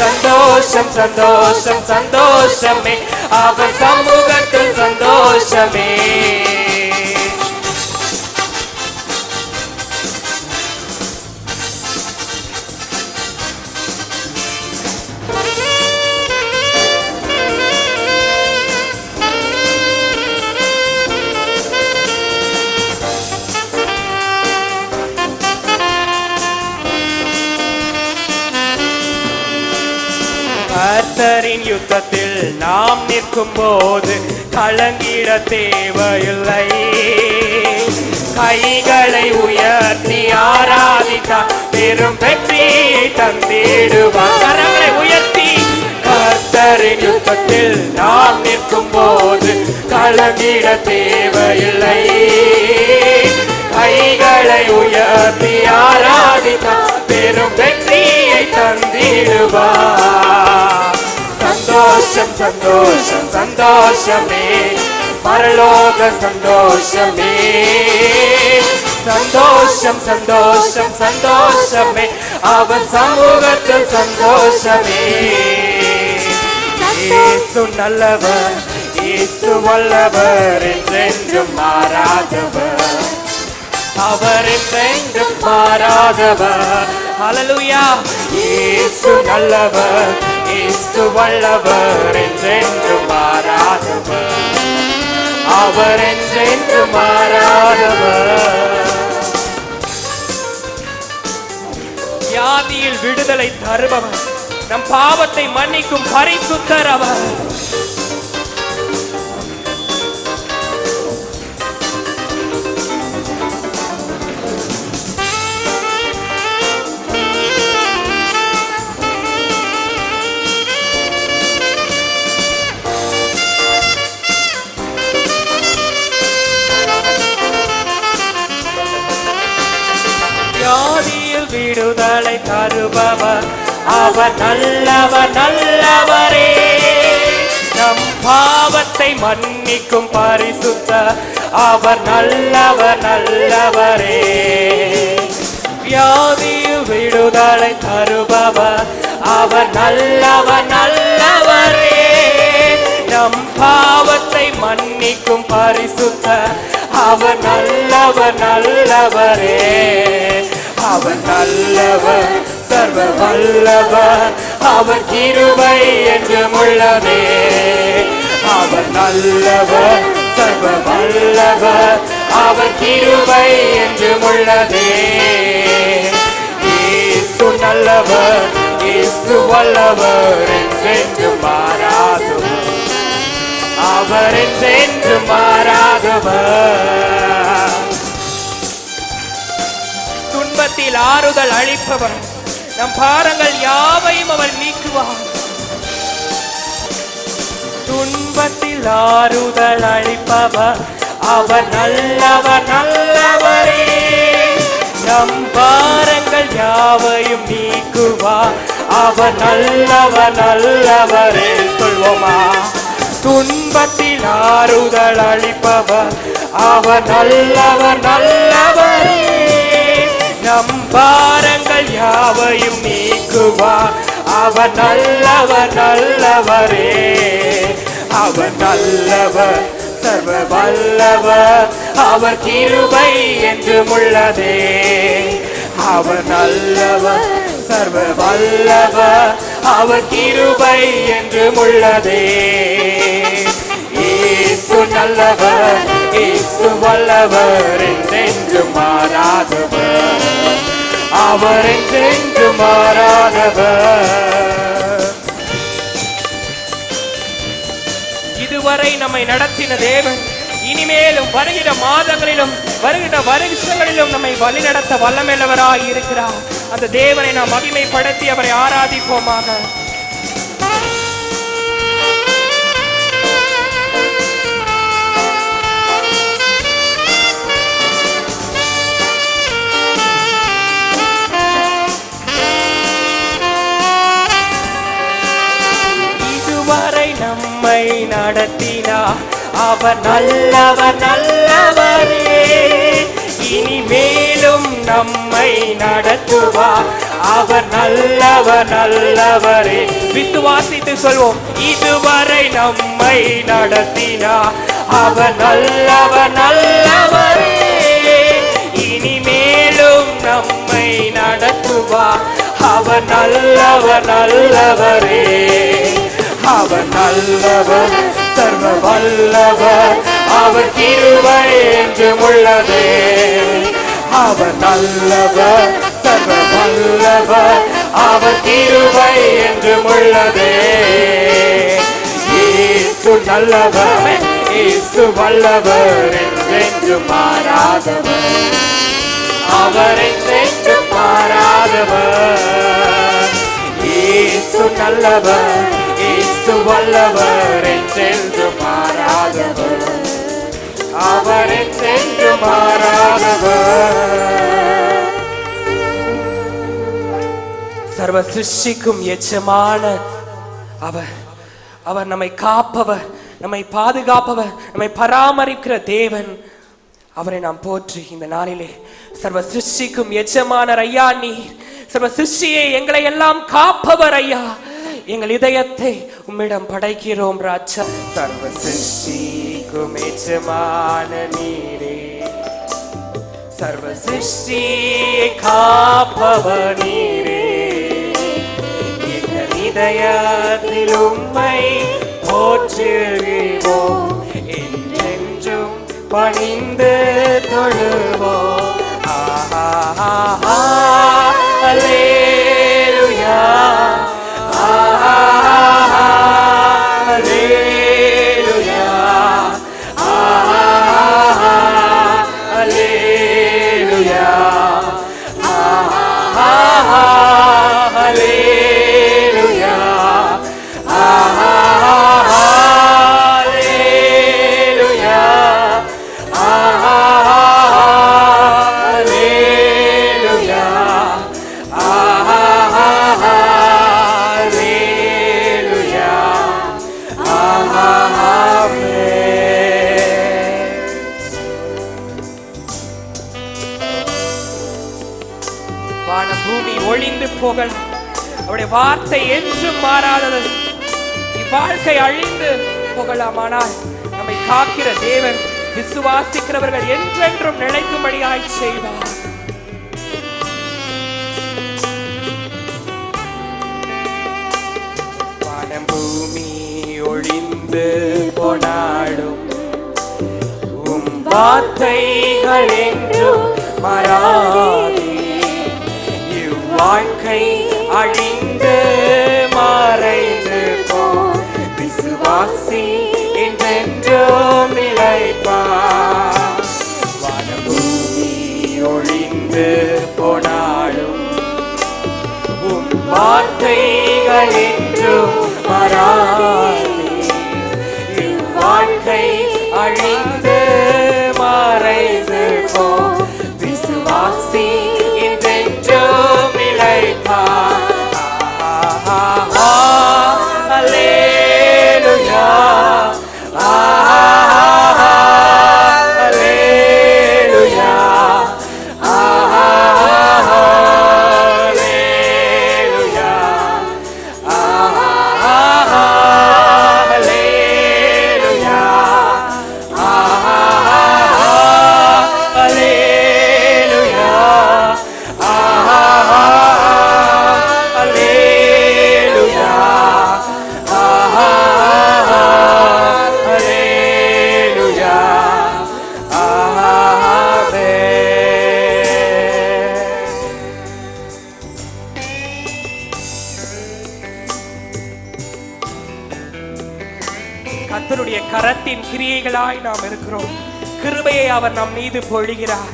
சந்தோஷம் சந்தோஷம் சந்தோஷமே அவர் சமூகத்தில் சந்தோஷமே. கர்த்தரின் யுத்தத்தில் நாம் நிற்கும் போது கலங்கிட தேவையில்லை. கைகளை உயர்த்தி ஆராதித்தார் பெரும் வெற்றியை தந்திடுவார். கரங்களை உயர்த்தி கர்த்தரின் யுத்தத்தில் நாம் நிற்கும் போது கலங்கிட தேவையில்லை. கைகளை உயர்த்தி ஆராதித்தார் பெரும் வெற்றியை தந்திடுவார். சந்தோஷம் சந்தோஷம் சந்தோஷமே பரலோக சந்தோஷமே. சந்தோஷம் சந்தோஷம் சந்தோஷமே அவர் சமூகத்தில் சந்தோஷமே. இயேசு நல்லவர் இயேசு வல்லவர் என்றென்றும் மாறாதவர். அவர் என்றென்றும் மாறாதவர். ஹல்லேலூயா. இயேசு நல்லவர் இயேசு வல்லவர் என்றென்றும் மாறாதவர். அவர் என்றென்றும் மாறாதவர். வியாதியில் விடுதலை தருபவர், நம் பாவத்தை மன்னிக்கும் பரிசுத்தர் அவர். வியாதியில் விடுதலை தருபவர் அவர் நல்லவர் நல்லவரே. நம் பாவத்தை மன்னிக்கும் பரிசுத்தர் அவர் நல்லவர் நல்லவரே. வியாதியில் விடுதலை தருபவர் அவர் நல்லவர் நல்லவரே. நம் பாவத்தை மன்னிக்கும் பரிசுத்தர் அவர் நல்லவர் நல்லவரே. அவர் நல்லவர் சர்வ வல்லவர் அவர் கிருபை என்றும் உள்ளதே. அவர் நல்லவர் சர்வ வல்லவர் அவர் கிருபை என்றும் உள்ளதே. இயேசு நல்லவர் இயேசு வல்லவர் என்றென்றும் மாறாதவர். அவர் என்றென்றும் மாறாதவர். துன்பத்தில் ஆறுதல் அளிப்பவர், நம் பாரங்கள் யாவையும் அவர் நீக்குவார். துன்பத்தில் ஆறுதல் அளிப்பவர் அவர் நல்லவர் நல்லவரே. நம் பாரங்கள் யாவையும் நீக்குவார் அவர் நல்லவர் நல்லவரே. சொல்வோமா? துன்பத்தில் ஆறுதல் அளிப்பவர் அவர் நல்லவர் நல்லவரே. நம் பாரங்கள் யாவையும் நீக்குவார் அவர் நல்லவர் நல்லவரே. அவர் நல்லவர் சர்வ வல்லவர் அவர் கிருபை என்றும் உள்ளதே. அவர் நல்லவர் சர்வ வல்லவர் அவர் கிருபை என்றும் உள்ளதே. இயேசு நல்லவர், இயேசு வல்லவர், என்றென்றும் மாறாதவர், அவர் என்றென்றும் மாறாதவர். இதுவரை நம்மை நடத்தின தேவன் இனிமேலும் வருகிற மாதங்களிலும் வருகிற வருஷங்களிலும் நம்மை வழிநடத்த வல்லமையுள்ளவராய் இருக்கிறார். அந்த தேவனை நாம் மகிமைப்படுத்தி அவரை ஆராதிப்போமாக. இதுவரை நம்மை நடத்தினார் அவர் நல்லவர் நல்லவரே, இனிமேலும் நம்மை நடத்துவார் அவர் நல்லவர் நல்லவரே. விசுவாசித்து சொல்வோம், இதுவரை நம்மை நடத்தினார் அவர் நல்லவர் நல்லவரே, இனிமேலும் நம்மை நடத்துவார் அவர் நல்லவர் நல்லவரே. அவர் நல்லவர், சர்வ வல்லவர், அவர் கிருபை என்றும் உள்ளதே. அவர் நல்லவர், சர்வ வல்லவர், அவர் கிருபை என்றும் உள்ளதே. இயேசு நல்லவர், இயேசு வல்லவர், என்றென்றும் மாறாதவர், அவர் என்றென்றும் மாறாதவர். இயேசு நல்லவர், இயேசு வல்லவர், என்றென்றும் மாறாதவர், அவர் என்றென்றும் மாறாதவர். சர்வ சிருஷ்டிக்கும் எஜமான அவர், அவர் நம்மை காப்பவர், நம்மை பாதுகாப்பவர், நம்மை பராமரிக்கிற தேவன். அவரை நாம் போற்றி இந்த நாளிலே சர்வ சிருஷ்டிக்கும் எஜமானர் ஐயா, நீர் சர்வ சிருஷ்டியை எங்களை எல்லாம் காப்பவர் ஐயா, எங்கள் இதயத்தை உம்மிடம் படைக்கிறோம் ராஜா. சர்வ சிருஷ்டிக்கும் எஜமான நீரே, சர்வ சிருஷ்டியை காப்பவர் நீரே, எங்கள் இதயத்தில் உம்மை போற்றுகிறோம், என்றென்றும் பணிந்து தொழுவோம். அல்லேலூயா, அல்லேலூயா, அல்லேலூயா, அல்லேலூயா, வானம் பூமி ஒழிந்து போகலாம், அவருடைய வார்த்தை என்றும் மாறாதது. இவ்வாழ்க்கை அழிந்து போகலாம், ஆனால் நம்மை காக்கிற தேவன் விசுவாசிக்கிறவர்கள் என்றென்றும் நிலைக்கும்படியாய் செய்வார். வானம் பூமி ஒழிந்து போனாலும் உம் வார்த்தைகள் என்றும் மாறாதே. வாழ்க்கை அழிந்து மறைந்து போ, விசுவாசி என்றென்றும் நிலைப்பார். வானபூமி ஒழிந்து போனாலும் உம் வார்த்தைகள் என்றும் மாறாதே. இவ்வாழ்க்கை அழிந்து மறைந்து போ, விசுவாசி என்றென்றும் நிலைப்பார். அல்லேலூயா, அல்லேலூயா, அல்லேலூயா, அல்லேலூயா, அல்லேலூயா. தேவனுடைய கரத்தின் கிரியைகளாய் நாம் இருக்கிறோம். கிருபையை அவர் நம் மீது பொழிகிறார்.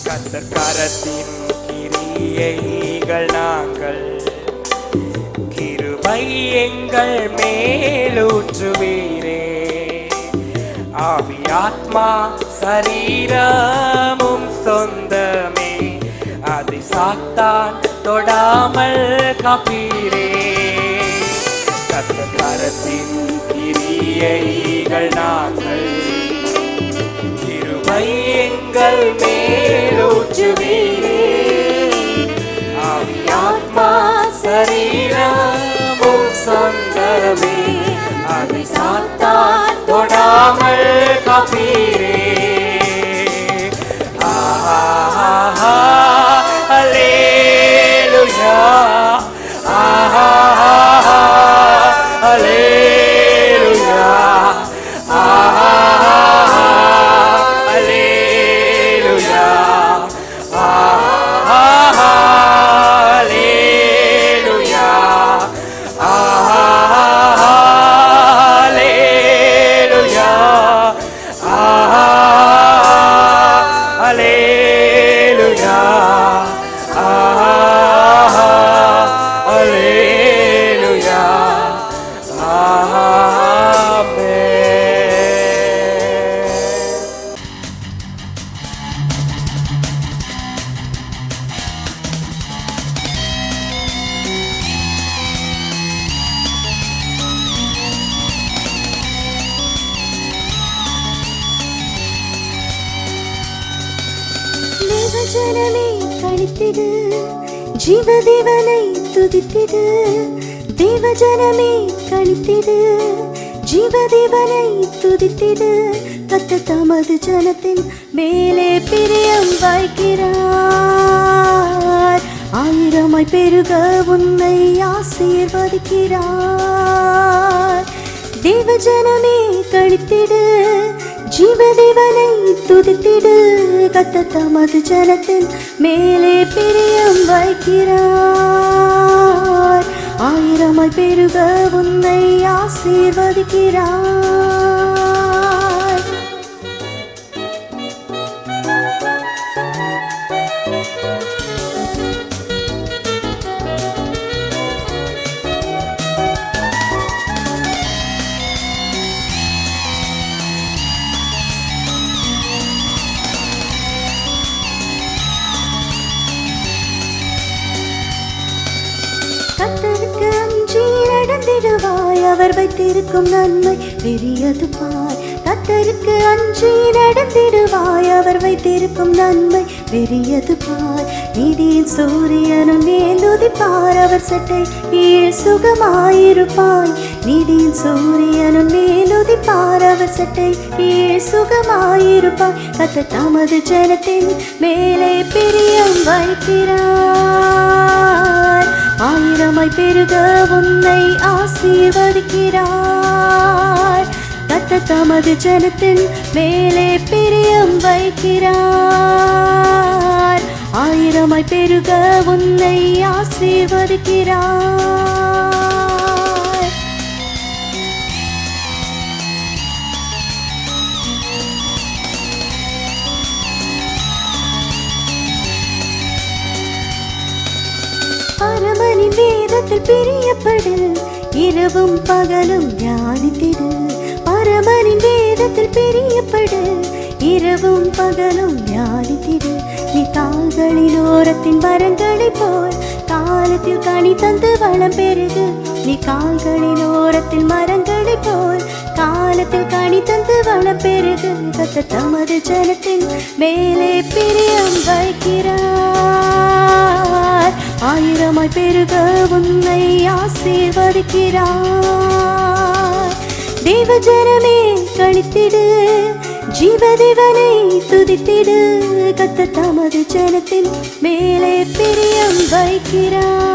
கர்த்தர் கரத்தின் கிரியைகள் நாங்கள், கிருபை எங்கள் மேலூற்றுவீரே. ஆவி ஆத்மா சரீரமும் சொந்தமே, அதை சாத்தான் தொடாமல் காப்பீரே. கர்த்தர் கரத்தின் கிரியைகள் நாங்கள், கிருபை எங்கள் மேலூற்றுவீரே. ஆவி ஆத்மா சரீரமும் சொந்தமே, அதை சாத்தான் தொடாமல் காப்பீரே. அல்லேலூயா, அல்லேலூயா, அல்லேலூயா, தேவஜனமே களித்திடு, ஜீவதேவனை துதித்திடு. தேவஜனமே களித்திடு, ஜீவதேவனை துதித்திடு. கர்த்தர் தமது ஜனத்தின் மேலே பிரியம் வைக்கிறார், ஆயிரமாய் பெருக உன்னை ஆசீர்வதிக்கிறார். தேவஜனமே களித்திடு, ஜீவதேவனை துதித்திடு. கர்த்தர் தமது ஜனத்தின் மேலே பிரியம் வைக்கிறார், ஆயிரமாய் பெருக உன்னை ஆசீர்வதிக்கிறார். கர்த்தருக்கு அஞ்சி நடந்திடுவாய், அவர் வைத்திருக்கும் நன்மை பெரியது பார். கர்த்தருக்கு அஞ்சி நடந்திடுவாய், அவர் வைத்திருக்கும் நன்மை பெரியது பார். நீதியின் சூரியனும் மேலுதிப்பார், அவர் சட்டை கீழ் சுகமாயிருப்பாய். நீதியின் சூரியனும் மேலுதிப்பார், அவர் சட்டை கீழ் சுகமாயிருப்பாய். கர்த்தர் தமது ஜனத்தின் மேலே பிரியம் வைக்கிறார், ஆயிரமாய் பெருக உன்னை ஆசீர்வதிக்கிறார். கர்த்தர் தமது ஜனத்தின் மேலே பிரியம் வைக்கிறார், ஆயிரமாய் பெருக உன்னை ஆசீர்வதிக்கிறார். பரமனின் வேதத்தில் பிரியப்படு, இரவும் பகலும் தியானித்திடு. பரமனின் வேதத்தில் பிரியப்படு, இரவும் பகலும் தியானித்திடு. நீ கால்களின் ஓரத்தின் மரங்களைப் போல் காலத்தில் கனி தந்து வளம் பெருகு. நீ கால்களின் ஓரத்தில் மரங்களைப் போல் காலத்தில் கனி தந்து வளம் பெருகு. கர்த்தர் தமது ஜனத்தின் மேலே பிரியம் வைக்கிறார், ஆயிரமாய் பெருக உன்னை ஆசீர்வதிக்கிறார். தேவஜனமே களித்திடு, ஜீவதேவனை துதித்திடு. கர்த்தர் தமது ஜனத்தின் மேலே பிரியம் வைக்கிறார்,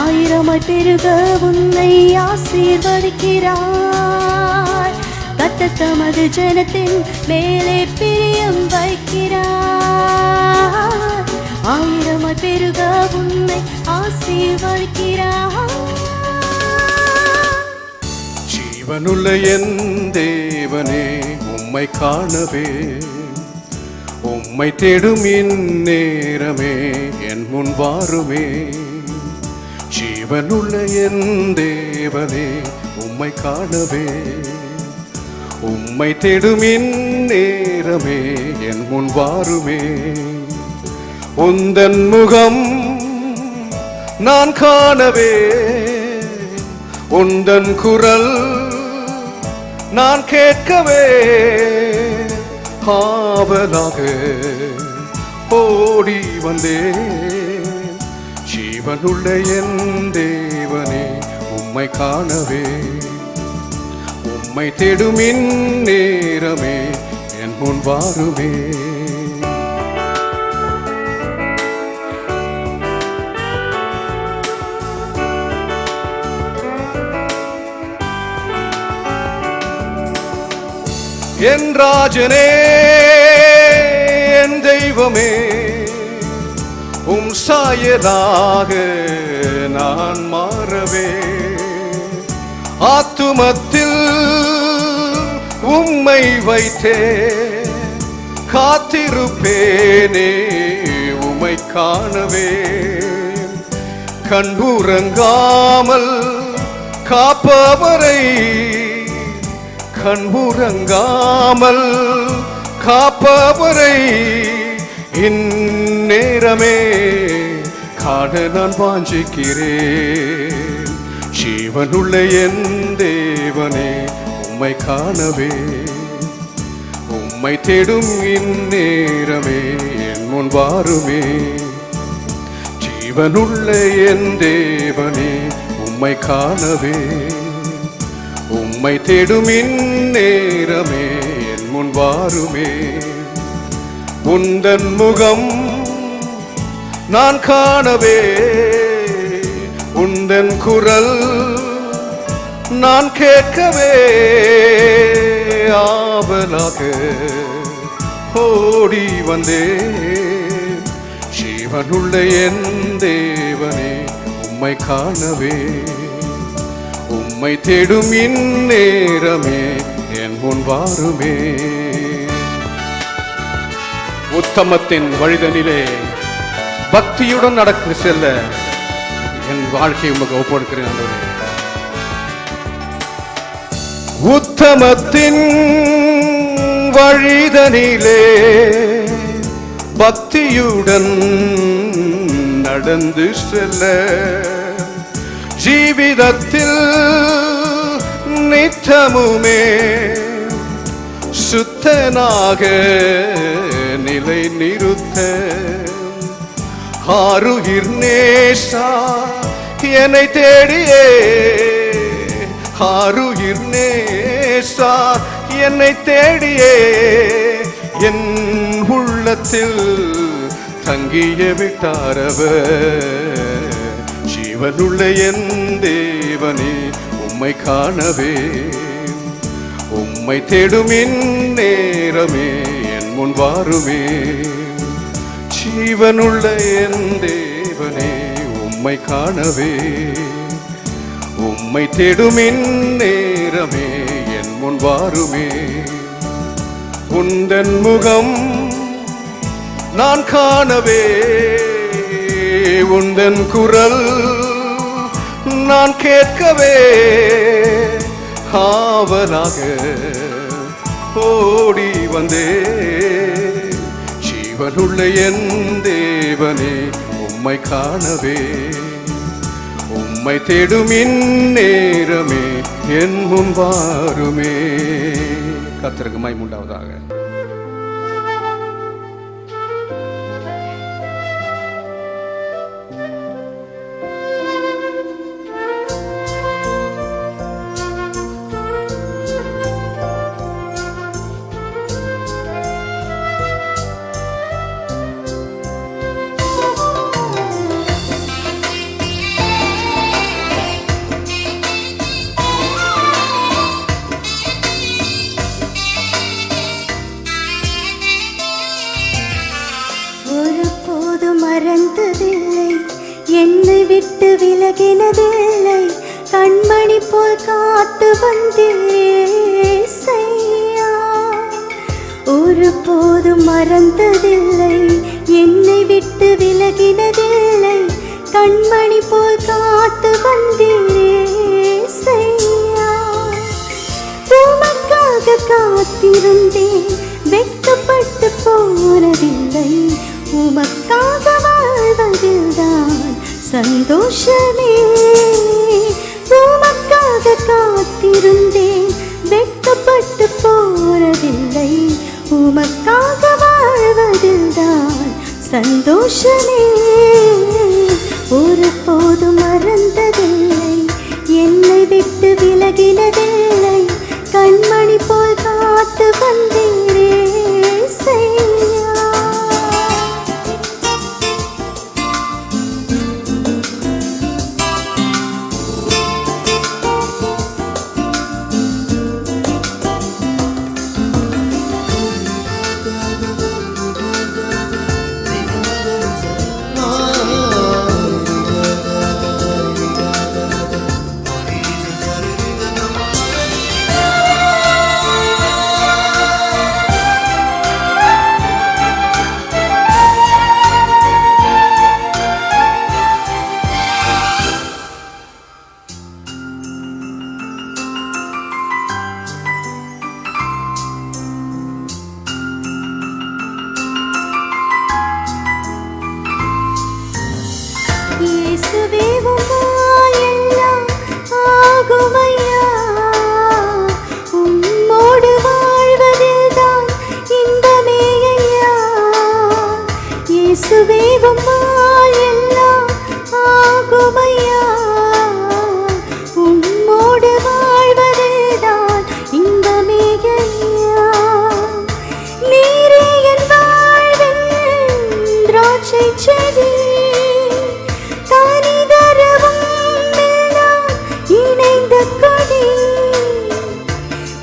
ஆயிரமாய் பெருக உன்னை ஆசீர்வதிக்கிறார். கர்த்தர் தமது ஜனத்தின் மேலே பிரியம் வைக்கிறார். ஆயிரமாய் பெருக உன்னை ஆசீர்வதிக்கிறார். ஜீவனுள்ள என் தேவனே உம்மை காணவே, உம்மை தேடும் இந்நேரமே என் முன் வாருமே. ஜீவனுள்ள என் தேவனே உம்மை காணவே, உம்மை தேடும் இந்நேரமே என் முன் வாருமே. உந்தன் முகம் நான் காணவே, உந்தன் குரல் நான் கேட்கவே, ஆவலாக ஓடி வந்தேன். ஜீவனுள்ள என் தேவனே உம்மை காணவே, உம்மை தேடும் இந்நேரமே என் முன் வாருமே. என் ராஜனே என் தெய்வமே, உம் சாயலாக நான் மாறவே. ஆத்துமத்தில் உம்மை வைத்தே காத்திருப்பேனே உம்மை காணவே. கண்புறங்காமல் காப்பவரை, கண்புறங்காமல் காப்பவரை இந்நேரமே காண நான் வாஞ்சிக்கிறேன். ஜீவனுள்ள என் தேவனே உம்மை காணவே, உம்மை தேடும் இந்நேரமே என் முன் வாருமே. ஜீவனுள்ள என் தேவனே உம்மை காணவே, உம்மை தேடும் இந்நேரமே என் முன் வாருமே. உந்தன் முகம் நான் காணவே, உந்தன் குரல் நான் கேட்கவே, ஆவலாக ஓடி வந்தேன். ஜீவனுள்ள என் தேவனே உம்மை காணவே, உம்மை தேடும் இந்நேரமே என் முன் வாருமே. உத்தமத்தின் வழிதனிலே பக்தியுடன் நடக்க செல்ல என் வாழ்க்கை உமக்கு ஒப்புக்கொடுக்கிறேன் ஆண்டவரே. உத்தமத்தின் வழிதனிலே பக்தியுடன் நடந்து செல்ல, ஜீவிதத்தில் நித்தமுமே சுத்தனாக நிலை நிறுத்த. ஆருயிர் நேசா என்னை தேடியே, ஆருயிர் நேசா என்னை தேடியே, என் உள்ளத்தில் தங்கிய விட்டாரவர். ஜீவனுள்ள என் தேவனே உம்மை காணவே, உம்மை தேடும் இந்நேரமே என் முன் வாருமே. ஜீவனுள்ள என் தேவனே உம்மை காணவே, உம்மை தேடும் இந்நேரமே என் முன் வாருமே. உந்தன் முகம் நான் காணவே, உந்தன் குரல் நான் கேட்கவே, ஆவலாக ஓடி வந்தே. ஜீவனுள்ள என் தேவனே உம்மை காணவே, உம்மை தேடும் இந்நேரமே என் முன் வாருமே. கர்த்தருக்கு மகிமை உண்டாவதாக. விட்டு விலகினதில்லை, கண்மணி போல் காத்து வந்தேசையா. ஒருபோதும் மறந்ததில்லை, என்னை விட்டு விலகினதில்லை, கண்மணி போல் காத்து வந்தேசையா. உமக்காக காத்திருந்தேன், வெட்கப்பட்டு போனதில்லை, உமக்காக வாழ்வதில்தான் சந்தோஷமே. உமக்காக காத்திருந்தேன், வெட்கப்பட்டு போனதில்லை, உமக்காக வாழ்வதில்தான் சந்தோஷமே. ஒருபோதும் மறந்ததில்லை, என்னை விட்டு விலகினதில்லை, கண்மணி போல் காத்து வந்தேசையா. இயேசுவே உம்மால் எல்லாம் ஆகுமையா, உம்மோடு வாழ்வதில்தான் இன்பமே ஐயா. இயேசுவே உம்மால் எல்லாம் ஆகுமையா, உம்மோடு வாழ்வதில்தான் இன்பமே ஐயா. நீரே என் வாழ்வின் திராட்சை செடி, இணைந்த கொடி.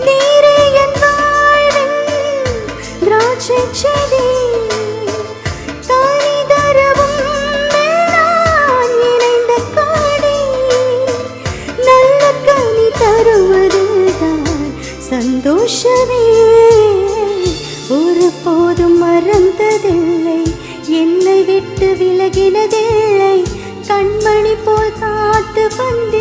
நீரே என் வாழ்வின் திராட்சை செடி, கனி தரவும் எல்லாம் இணைந்த கொடி. நல்ல கனி தருவதுதான் சந்தோஷமே. ஒருபோதும் மறந்ததில்லை, என்னை விட்டு விலகினதில்லை, கண்மணி போல் காத்து வந்தேசையா.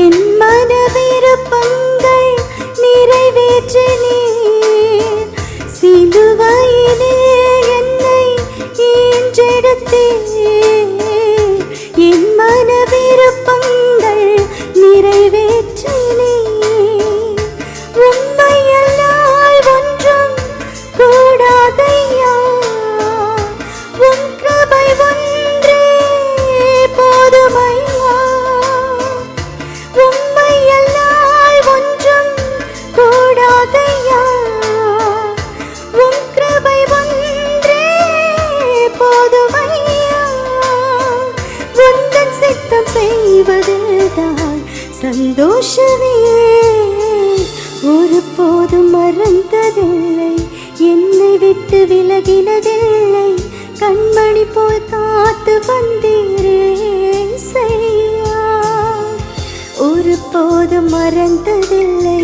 என் மன விருப்பங்கள் நிறைவேற்றினீர். சிலுவையிலே என்னை ஈன்றெடுத்தீர், என் மன விருப்பங்கள் நிறைவேற்றினீர். உம்மை அல்லால் ஒன்றும் கூடாதையா, உம் கிருபை ஒன்றே போதுமையா. உம்மை அல்லால் ஒன்றும் கூடாதையா, உம் கிருபை ஒன்றே போதுமையா. உந்தன் சித்தம் செய்வதுதான் சந்தோஷமே. ஒருபோதும் மறந்ததில்லை, என்னை விட்டு விலகினதில்லை, கண்மணி போல் காத்து வந்தேசையா. ஒருபோதும் மறந்ததில்லை,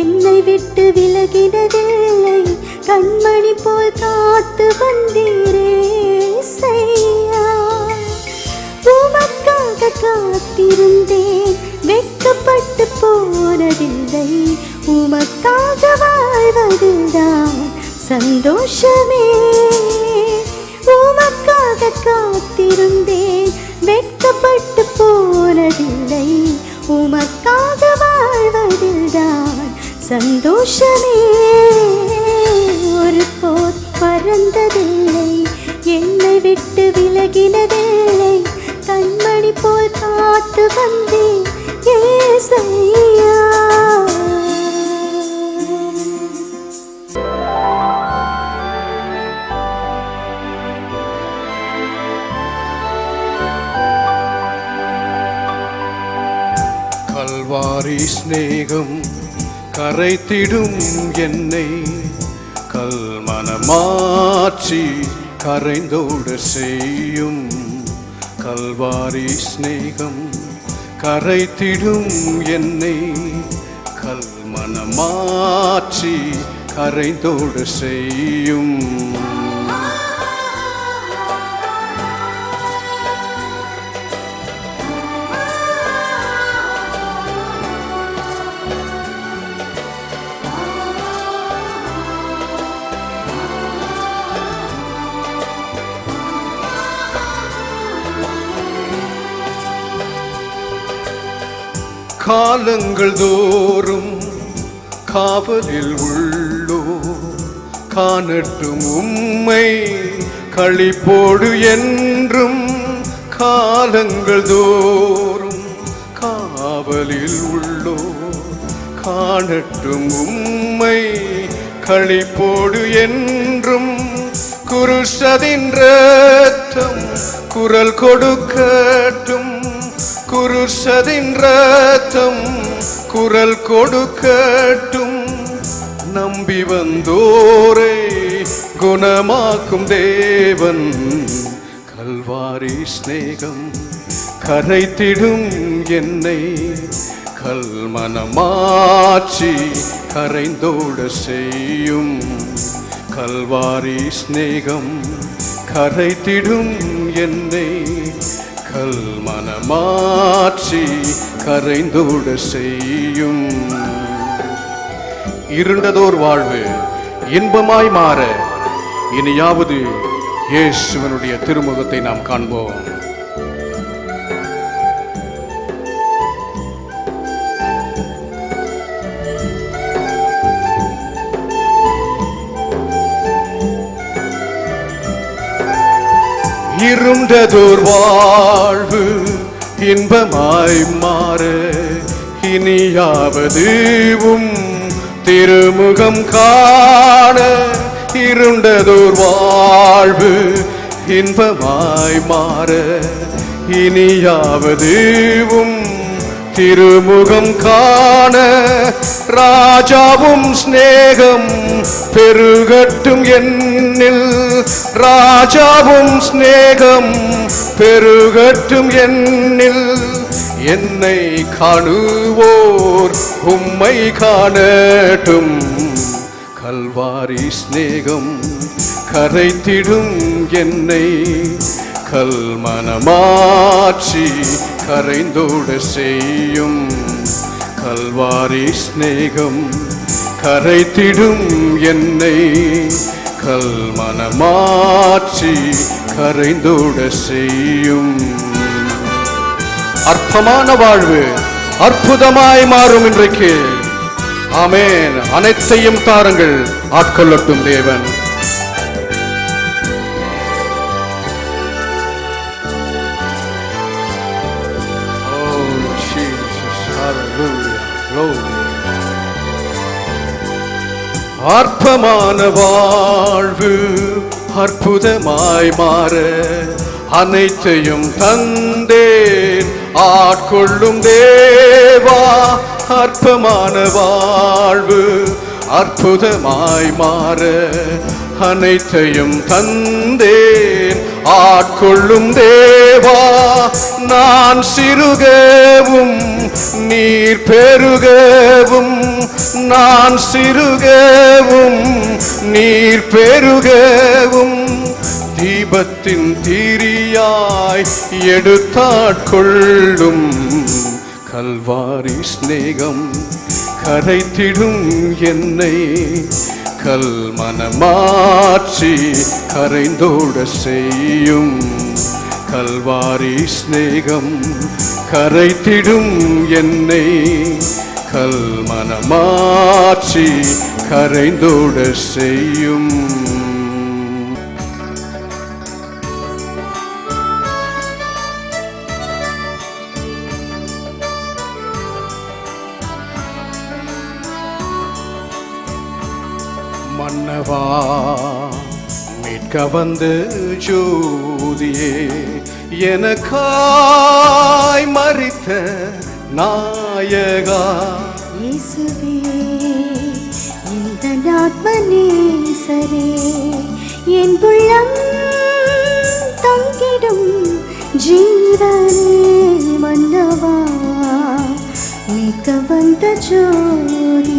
என்னை விட்டு விலகினதில்லை, கண்மணி போல் காத்து வந்தேசையா. உமக்காக காத்திருந்தேன், வெட்கப்பட்டு போனதில்லை, உமக்காக வாழ்வதில்தான் சந்தோஷமே. உமக்காக காத்திருந்தேன், வெட்கப்பட்டு உமக்காக வாழ்வதில்தான் சந்தோஷமே. ஒரு போர் பறந்ததில்லை, என்னை விட்டு விலகினதில்லை, கண்மணி போல் காத்து வந்தேன் ஏசையா. கல்வாரி ஸ்நேகம் கரைத்திடும் என்னை, கல்மனமாற்றி கரைந்தோட செய்யும். கல்வாரி ஸ்நேகம் கரைத்திடும் என்னை, கல்மனமாற்றி கரைந்தோட செய்யும். காலங்கள் தோறும் காவலில் உள்ளோ, காணட்டும் உம்மை களிப்போடு என்றும். காலங்கள் தோறும் காவலில் உள்ளோ, காணட்டும் உம்மை களிப்போடு என்றும். குருஷதின் இரத்தம் குரல் கொடுக்கட்டும், குருஷதின் இரத்தம் குரல் கொடுக்கட்டும். நம்பி வந்தோரை குணமாக்கும் தேவன், கல்வாரி ஸ்நேகம் கரைத்திடும் என்னை, கல்மனமாற்றி கரைந்தோட செய்யும். கல்வாரி ஸ்நேகம் கரைத்திடும் என்னை, கல்மனமாற்றி கரைந்தோட செய்யும். இருண்டதோர் வாழ்வு இன்பமாய் மாற இனியாவது இயேசுவனுடைய திருமுகத்தை நாம் காண்போம். இருண்டதோர் வாழ்வு இன்பமாய் மாற இனியாவது திருமுகம் காண. இருண்டதோர் வாழ்வு இன்பமாய் மாற இனியாவது திருமுகம் காண. ராஜாவும் ஸ்நேகம் பெருகட்டும் என்னில், ராஜாவும் ஸ்நேகம் பெருகட்டும் என்னில். என்னை காணுவோர் உம்மை காணட்டும், கல்வாரி ஸ்நேகம் கரைத்திடும் என்னை, கல்மனமாற்றி கரைந்தோட செய்யும். கல்வாரி ஸ்நேகம் கரைத்திடும் என்னை, கல்மனமாற்றி கரைந்தோட செய்யும். அற்பமான வாழ்வு அற்புதமாய் மாறும் இன்றைக்கு. ஆமென். அனைத்தையும் தாருங்கள், ஆட்கொள்ளட்டும் தேவன். அற்பமான வாழ்வு அற்புதமாய் மாற அனைத்தையும் தந்தேன், ஆட்கொள்ளும் தேவா. அற்பமான வாழ்வு அற்புதமாய் மாற அனைத்தையும் தந்தேன், ஆட்கொள்ளும் தேவா. நான் சிறுகவும் நீர் பெருகவும், நான் சிறுகவும் நீர் பெருகவும். தீபத்தின் திரியாய் எடுத்தாட்கொள்ளும், கல்வாரி ஸ்நேகம் கரைத்திடும் என்னை, கல்மனமாற்றி கரைந்தோட செய்யும். கல்வாரி சிநேகம் கரைத்திடும் என்னை கல்மனமாற்றி கரைந்தோட செய்யும். மன்னவா மீட்க வந்த ஜோதியே, எனக்காய் மரித்த நாயகா, இயேசுவே இந்த ஆத்மநேசரே, என் உள்ளம் தங்கிடும் ஜீவனே, மன்னவா மீட்க வந்த ஜோதியே.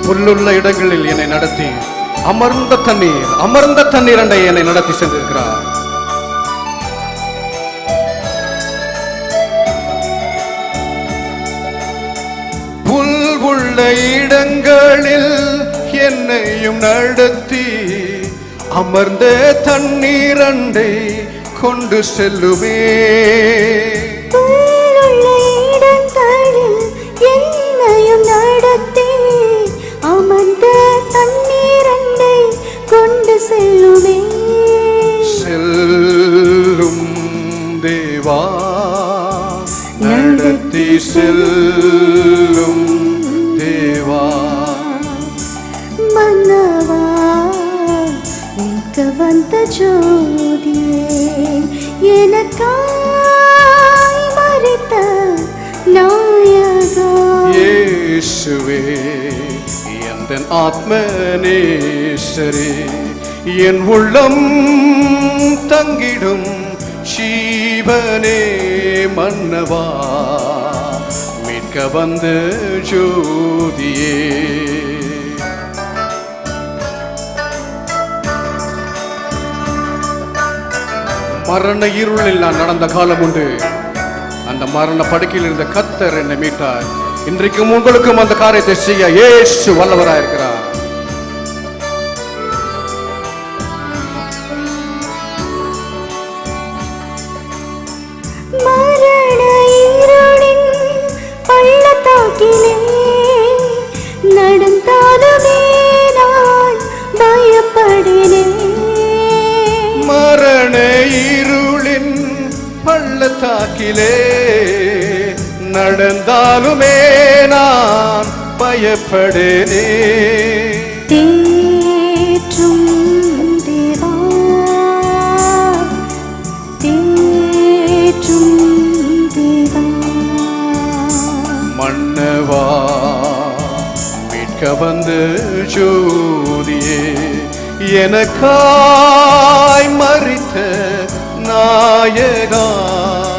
புல்லுள்ள இடங்களில் என்னை நடத்தி அமர்ந்த தண்ணீர் அண்டை என்னை நடத்தி சென்றிருக்கிறார். புல் உள்ள இடங்களில் என்னையும் நடத்தி அமர்ந்த தண்ணீர் அண்டை கொண்டு செல்லுமே. என்னையும் நடத்தி அமர்ந்த தண்ணீரண்டை கொண்டு செல்லுமே. செல்லும் தேவா நடத்தி செல்லும் தேவா, மன்னவா மீட்க வந்த ஜோதியே, எனக்காய் மரித்த நாயகா, இயேசுவே எந்தன் ஆத்மநேசரே, என் உள்ளம் தங்கிடும் ஜீவனே, மன்னவா மீட்க வந்த ஜோதியே. மரண இருளில் நான் நடந்த காலம் உண்டு. அந்த மரண படுக்கையில் இருந்த கர்த்தர் என்னை மீட்டார். இன்றைக்கும் உங்களுக்கும் அந்த காரியத்தை செய்ய இயேசு வல்லவராயிருக்கிறார். மரண இருளின் பள்ளத்தாக்கிலே நடந்தாலுமே நான் பயப்படினேன். மரண இருளின் பள்ளத்தாக்கிலே நடந்தாலுமே நான் பயப்படேனே. தேற்றும் தேவா, தேற்றும் தேவா, மன்னவா மீட்க வந்த ஜோதியே, எனக்காய் மரித்த நாயகா,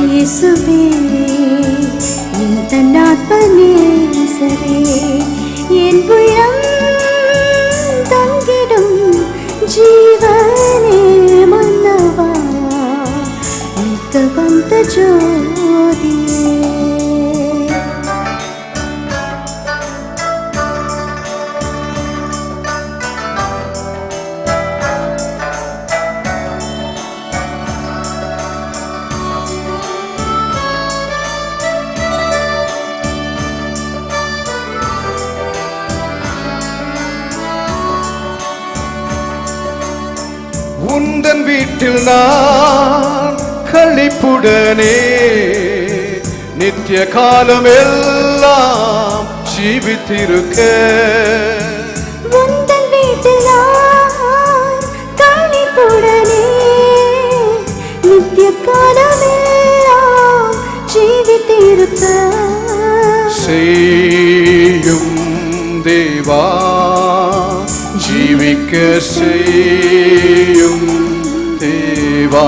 இயேசுவே இந்த ஆத்மநேசரே, என் உள்ளம் தங்கிடும் ஜீவனே, மன்னவா மீட்க வந்த ஜோதியே. உந்தன் வீட்டில் நான் களிப்புடனே நித்திய காலம் எல்லாம் ஜீவித்திருக்க. உந்தன் வீட்டில் நான் களிப்புடனே நித்திய காலமெல்லாம் ஜீவித்திருக்க. செய்யும் தேவா ஜீவிக்க செய்யும் தேவா,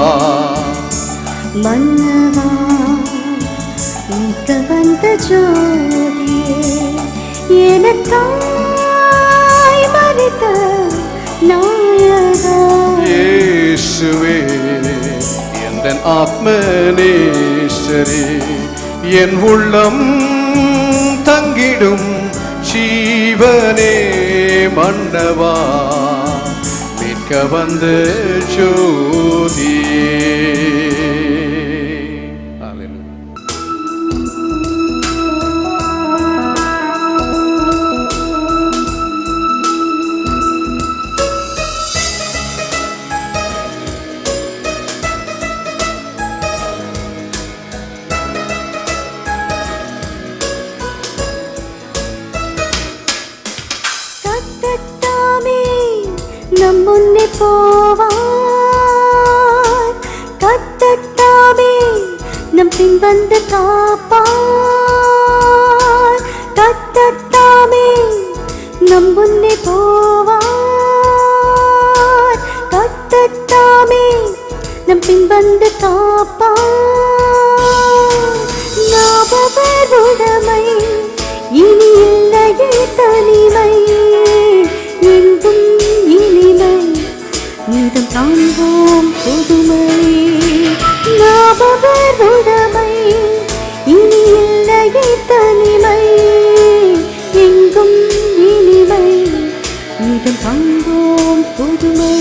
மன்னவா மீட்க வந்த ஜோதியே, எனக்காய் மரித்த நாயகா, இயேசுவே எந்தன் ஆத்மநேசரே, என் உள்ளம் தங்கிடும் ஜீவனே மன்னவா மீட்க வந்த ஜோதியே. நம் முன்னே போவார், கர்த்தத்தாமே நம் பின் வந்து காப்பார். கர்த்தத்தாமே நம் முன்னே போவார், கர்த்தத்தாமே நம் பின் வந்து காப்பார். நாம் அவர் உடைமை, இனி இல்லையே தனிமை, எங்கும் இனிமை, நீதம் காண்போம் புதுமை. நாம் அவர் உடைமை, இனி இல்லையே தனிமை, எங்கும் இனிமை, நீதம் காண்போம் புதுமை.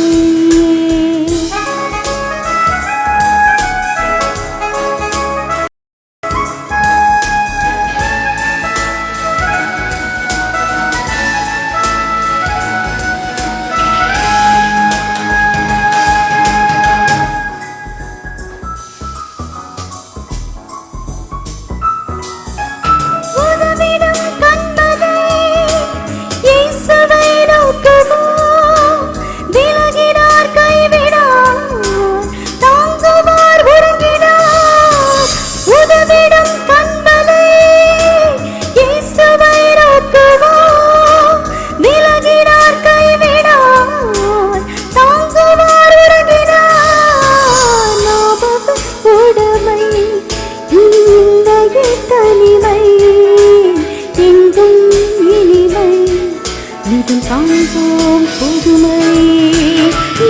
காண்போம் புதுமை.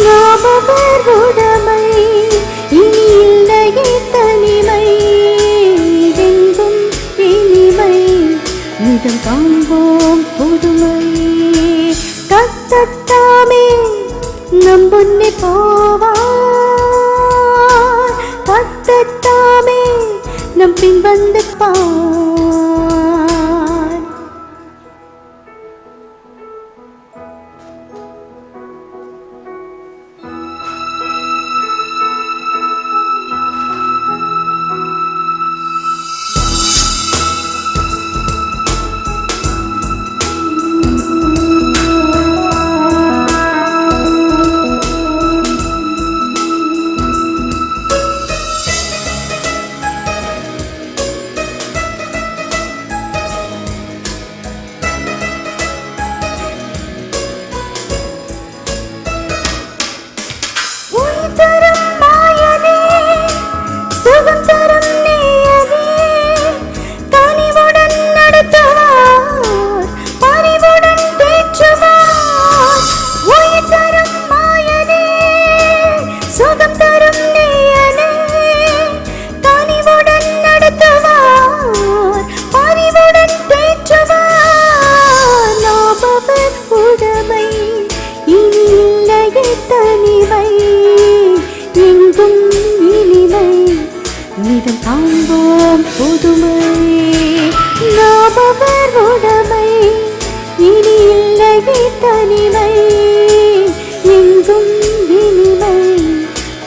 நாம் அவர் உடைமை, இனி இல்லையே தனிமை, எங்கும் இனிமை, நிதம் காண்போம் புதுமை. கர்த்தத்தாமே நம் முன்னே போவார், கர்த்தத்தாமே நம் பின் வந்து பார். நீதம் காண்போம் புதுமை. நாம் அவர் உடைமை, இனி இல்லையே தனிமை, எங்கும் இனிமை,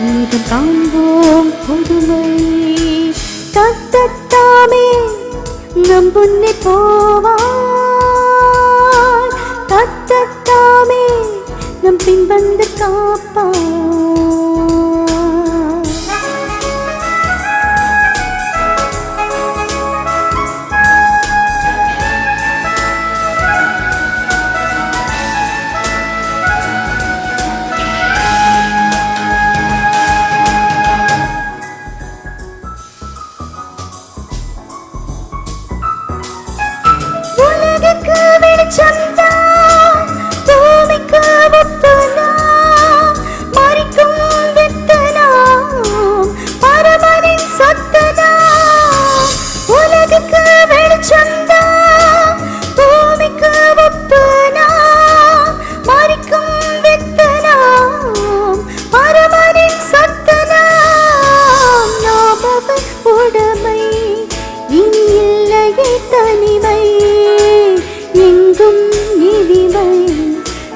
நீதம் காண்போம் புதுமை. கர்த்தத்தாமே நம் முன்னே போவார், கர்த்தத்தாமே நம் பின் வந்து காப்பார். வெளிச்சம்தான் பூமிக்கு உப்புதான்,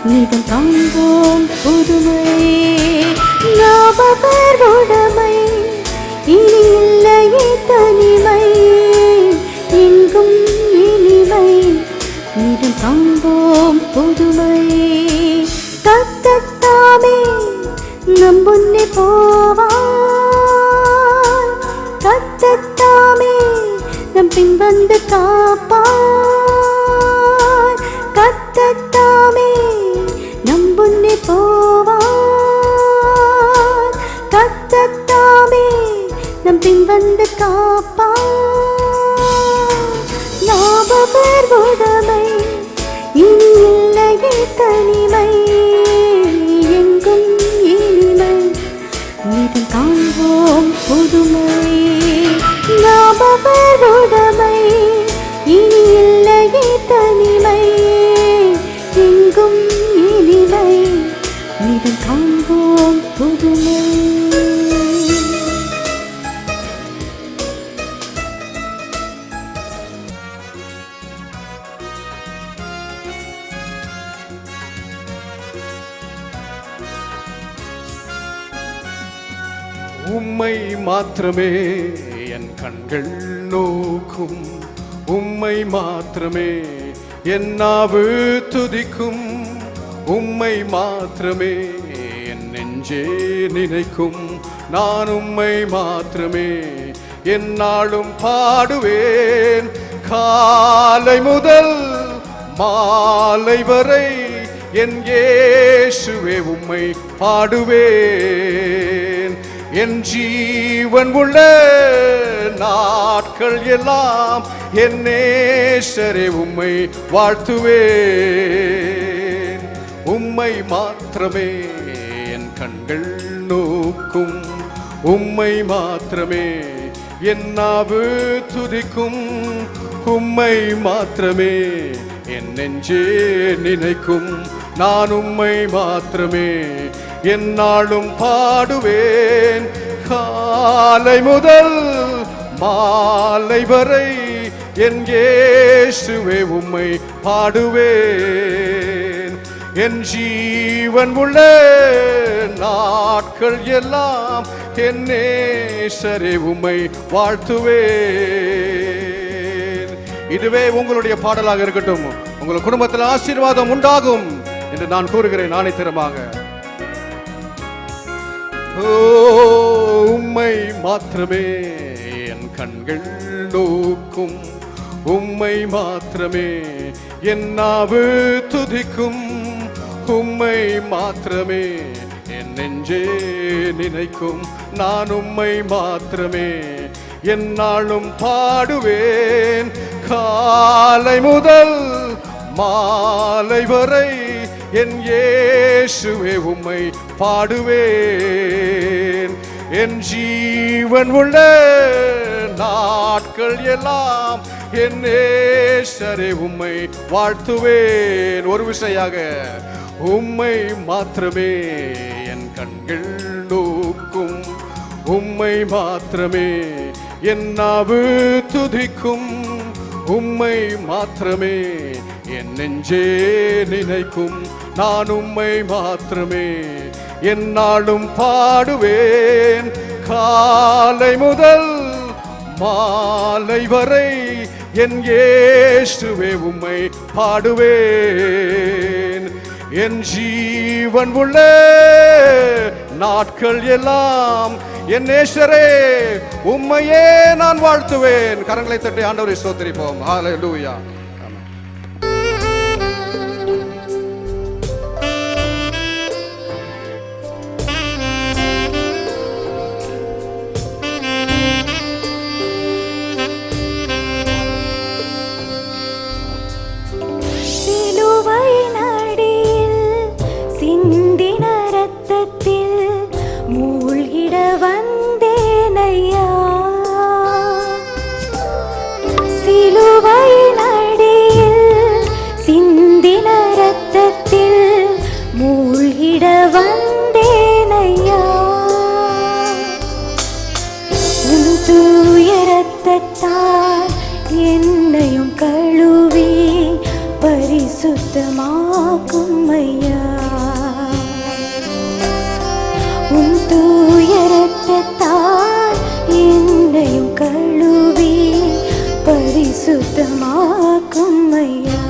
நிதம் காண்போம் புதுமை. நாம் அவர் உடமை, இனி இல்லையே தனிமை, எங்கும் இனிமை. நிதம் காண்போம் புதுமை. கர்த்தத்தாமே நம் முன்னே போவார், கர்த்தத்தாமே நம் பின் வந்து காப்பார். கர்த்தத்தாமே நம் முன்னே போவார், கர்த்தத்தாமே நம் பின் வந்து காப்பார். நாம் அவர் உடமை, இனி இல்லையே தனிமை, எங்கும் இனிமை. நிதம் காண்போம் புதுமை. நாம் அவர் உடமை, இனி இல்லையே தனிமை, எங்கும் இனிமை. நிதம் காண்போம் புதுமை. உம்மை மாத்திரமே என் கண்கள் நோக்கும், உம்மை மாத்திரமே என் நாவு துதிக்கும், உம்மை மாத்திரமே என் நெஞ்சே நினைக்கும். நான் உம்மை மாத்திரமே எந்நாளும் பாடுவேன். காலை முதல் மாலை வரை என் இயேசுவே உம்மை பாடுவேன். என் ஜீவன் உள்ள நாட்கள் எல்லாம் என் நேசரே உம்மை வாழ்த்துவேன். உம்மை மாத்திரமே என் கண்கள் நோக்கும், உம்மை மாத்திரமே என் நாவு துதிக்கும், உம்மை மாத்திரமே என் நெஞ்சே நினைக்கும். நான் உம்மை மாத்திரமே எந்நாளும் பாடுவேன். காலை முதல் மாலை வரை என் இயேசுவே உம்மை பாடுவேன். என் ஜீவன் உள்ள நாட்கள் எல்லாம் என் நேசரே உம்மை வாழ்த்துவேன். இதுவே உங்களுடைய பாடலாக இருக்கட்டும். உங்கள் குடும்பத்தில் ஆசீர்வாதம் உண்டாகும் என்று நான் கூறுகிறேன் ஆணைத்தரமாக. உம்மை மாத்திரமே என் கண்கள் நோக்கும், உம்மை மாத்திரமே என் நாவு துதிக்கும், உம்மை மாத்திரமே என் நெஞ்சே நினைக்கும். நான் உம்மை மாத்திரமே எந்நாளும் பாடுவேன். காலை முதல் மாலை வரை என் இயேசுவே உம்மை பாடுவேன். என் ஜீவன் உள்ள நாட்கள் எல்லாம் என் நேசரே உம்மை வாழ்த்துவேன். ஒரு விஷயாக உம்மை மாத்திரமே என் கண்கள் நோக்கும், உம்மை மாத்திரமே என் நாவு துதிக்கும், உம்மை மாத்திரமே என் நெஞ்சே நினைக்கும். நான் உம்மை மாத்திரமே எந்நாளும் பாடுவேன். காலை முதல் மாலை வரை என் இயேசுவே உம்மை பாடுவேன். என் ஜீவன் உள்ள நாட்கள் எல்லாம் என் நேசரே உம்மையே நான் வாழ்த்துவேன். கரங்களை தட்டி ஆண்டவரை ஸ்தோத்திரிப்போம். ஹல்லேலூயா. என்னையும் கழுவி பரிசு பரிசுத்தமாக்கும் ஐயா. உன் தூய இரத்தத்தால் என்னையும் கழுவி பரிசுத்தமாக்கும் ஐயா.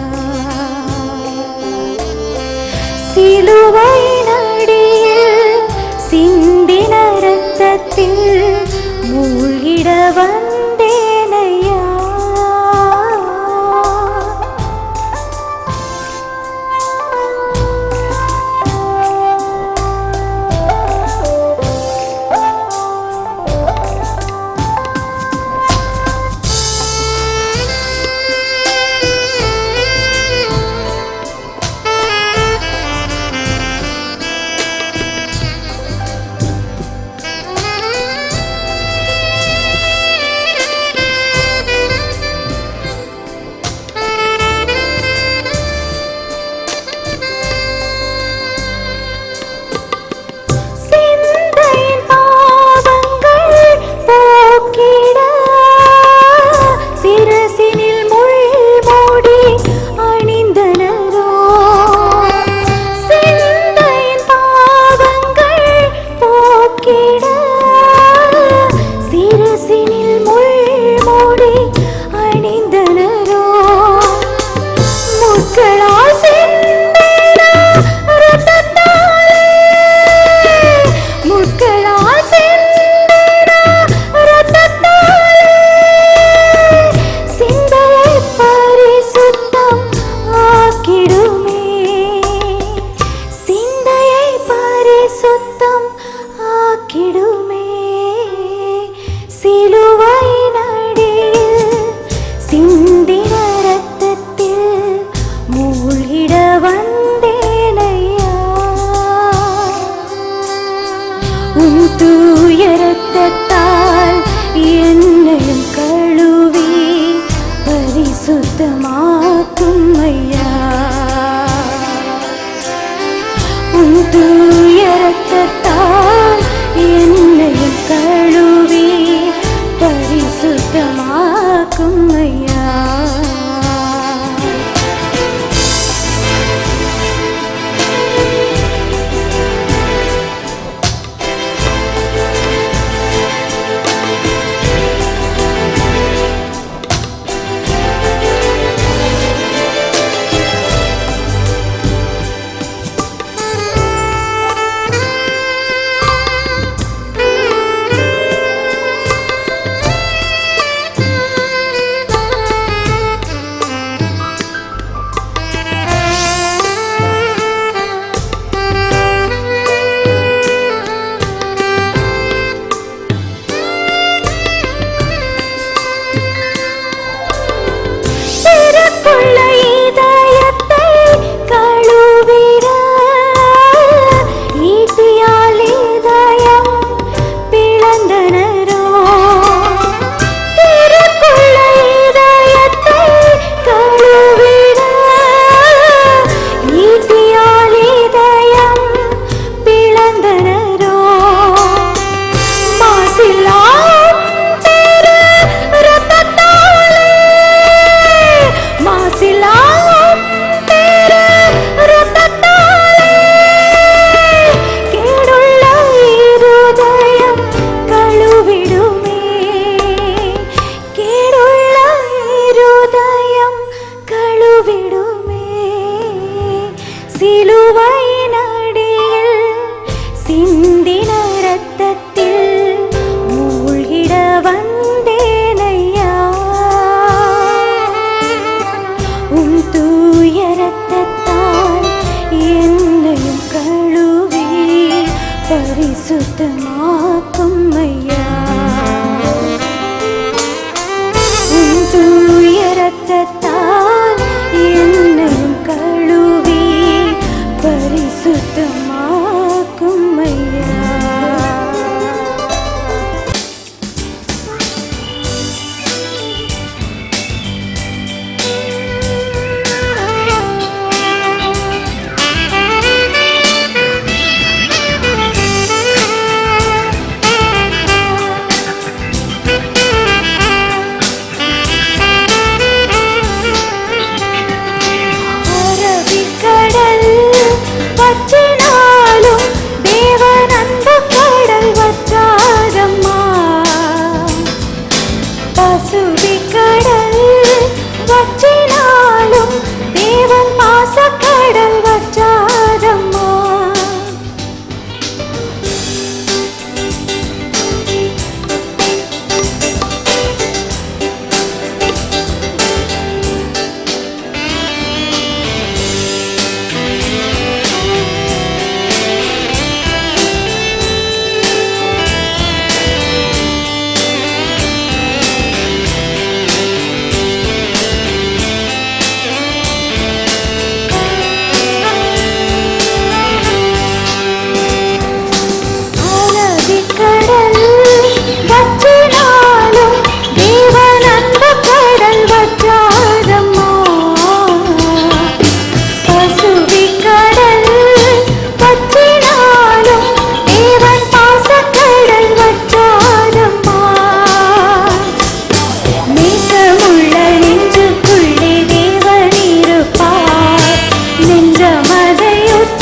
சிலுவையின் அடியில் சிந்தின இரத்தத்தில் மூழ்கிட வந்தேன் ஐயா.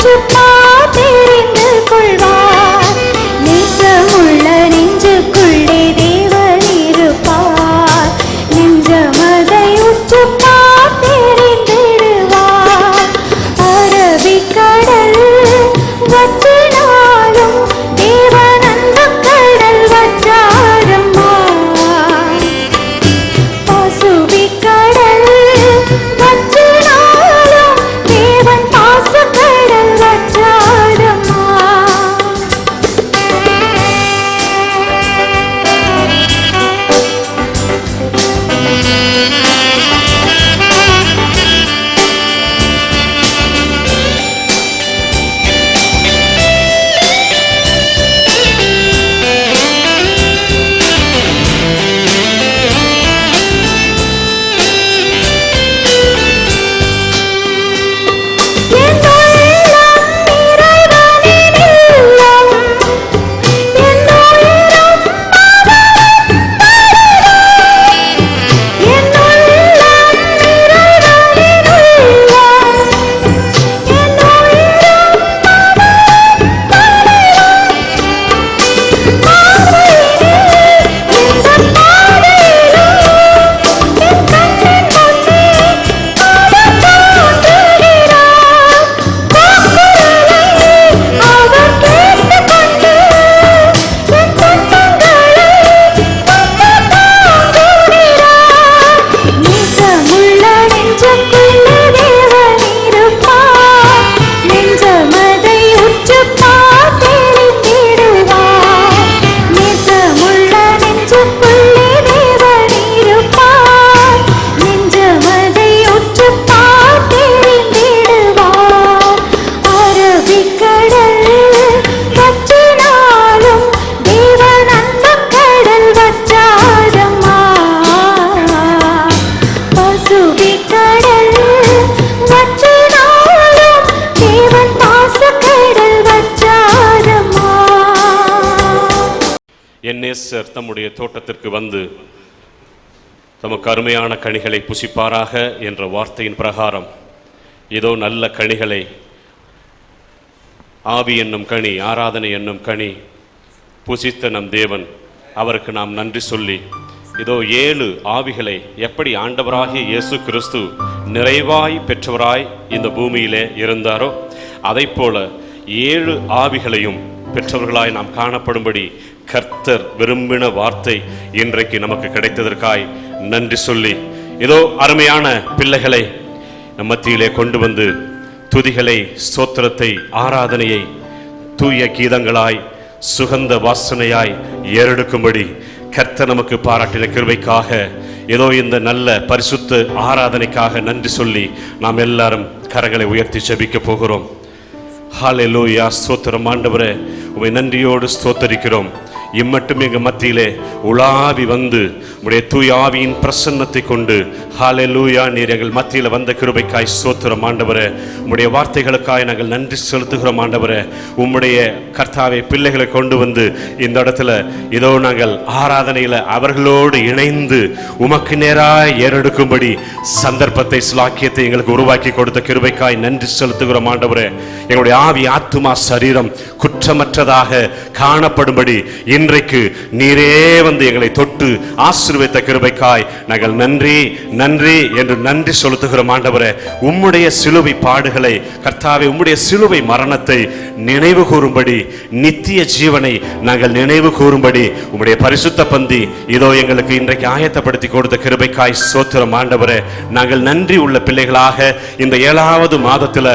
உற்று பார்த்தெறிந்து கொள்வார். நேசமுள்ள நெஞ்சுக்குள்ளே தேவன் இருப்பார். நெஞ்சமதை உற்று பார்த்தெறிந்திடுவார். அரபிக்கடல் வற்றினாலும் தேவன் அந்த கடல் வற்றாதம்மா. பசுபிக்கடல் வற்றினாலும் தேவன் பாசக்கடல் வற்றாதம்மா. நேசர் தம்முடைய தோட்டத்திற்கு வந்து தமக்கு அருமையான கனிகளை புசிப்பாராக என்ற வார்த்தையின் பிரகாரம் இதோ நல்ல கனிகளை, ஆவி என்னும் கனி, ஆராதனை என்னும் கனி புசித்த நம் தேவன், அவருக்கு நாம் நன்றி சொல்லி இதோ 7 ஆவிகளை எப்படி ஆண்டவராகிய இயேசு கிறிஸ்து நிறைவாய் பெற்றவராய் இந்த பூமியிலே இருந்தாரோ அதை போல 7 ஆவிகளையும் பெற்றவர்களாய் நாம் காணப்படும்படி கர்த்தர் விரும்பின வார்த்தை இன்றைக்கு நமக்கு கிடைத்ததற்காய் நன்றி சொல்லி இதோ அருமையான பிள்ளைகளை நம் மத்தியிலே கொண்டு வந்து துதிகளை, ஸ்தோத்திரத்தை, ஆராதனையை தூய கீதங்களாய் சுகந்த வாசனையாய் ஏறெடுக்கும்படி கர்த்தர் நமக்கு பாராட்டின கிருபைக்காக ஏதோ இந்த நல்ல பரிசுத்த ஆராதனைக்காக நன்றி சொல்லி நாம் எல்லாரும் கரங்களை உயர்த்தி ஜெபிக்க போகிறோம். ஹல்லேலூயா. ஸ்தோத்திரம் ஆண்டவரே, உம்மை நன்றியோடு ஸ்தோத்தரிக்கிறோம். இம்மட்டும் எங்கள் மத்தியிலே உலாவி வந்து உடைய தூய ஆவியின் பிரசன்னத்தை கொண்டு ஹல்லேலூயா நீர் எங்கள் மத்தியில் வந்த கிருபைக்காய் ஸ்தோத்திரம் ஆண்டவரே. உம்முடைய வார்த்தைகளுக்காய் நாங்கள் நன்றி செலுத்துகிறோம் ஆண்டவரே. உம்முடைய கர்த்தாவை பிள்ளைகளை கொண்டு வந்து இந்த இடத்துல இதோ நாங்கள் ஆராதனையில் அவர்களோடு இணைந்து உமக்கு நேராய் ஏறெடுக்கும்படி சந்தர்ப்பத்தை, சிலாக்கியத்தை எங்களுக்கு உருவாக்கி கொடுத்த கிருபைக்காய் நன்றி செலுத்துகிறோம் ஆண்டவரே. எங்களுடைய ஆவி, ஆத்துமா, சரீரம் குற்றமற்றதாக காணப்படும்படி இன்றைக்கு நீரே வந்து எங்களை தொட்டு ஆசீர்வதித்த கிருபைக்காய் நாங்கள் நன்றி நன்றி என்று நன்றி செலுத்துகிறோம் ஆண்டவரே. உம்முடைய சிலுவை பாடுகளை கர்த்தாவே, உம்முடைய சிலுவை மரணத்தை நினைவு கூறும்படி, நித்திய ஜீவனை நாங்கள் நினைவு கூறும்படி உம்முடைய பரிசுத்த பந்தி இதோ எங்களுக்கு இன்றைக்கு ஆயத்தப்படுத்தி கொடுத்த கிருபைக்காய் ஸ்தோத்திரம் ஆண்டவரே. நாங்கள் நன்றி உள்ள பிள்ளைகளாக இந்த 7வது மாதத்தில்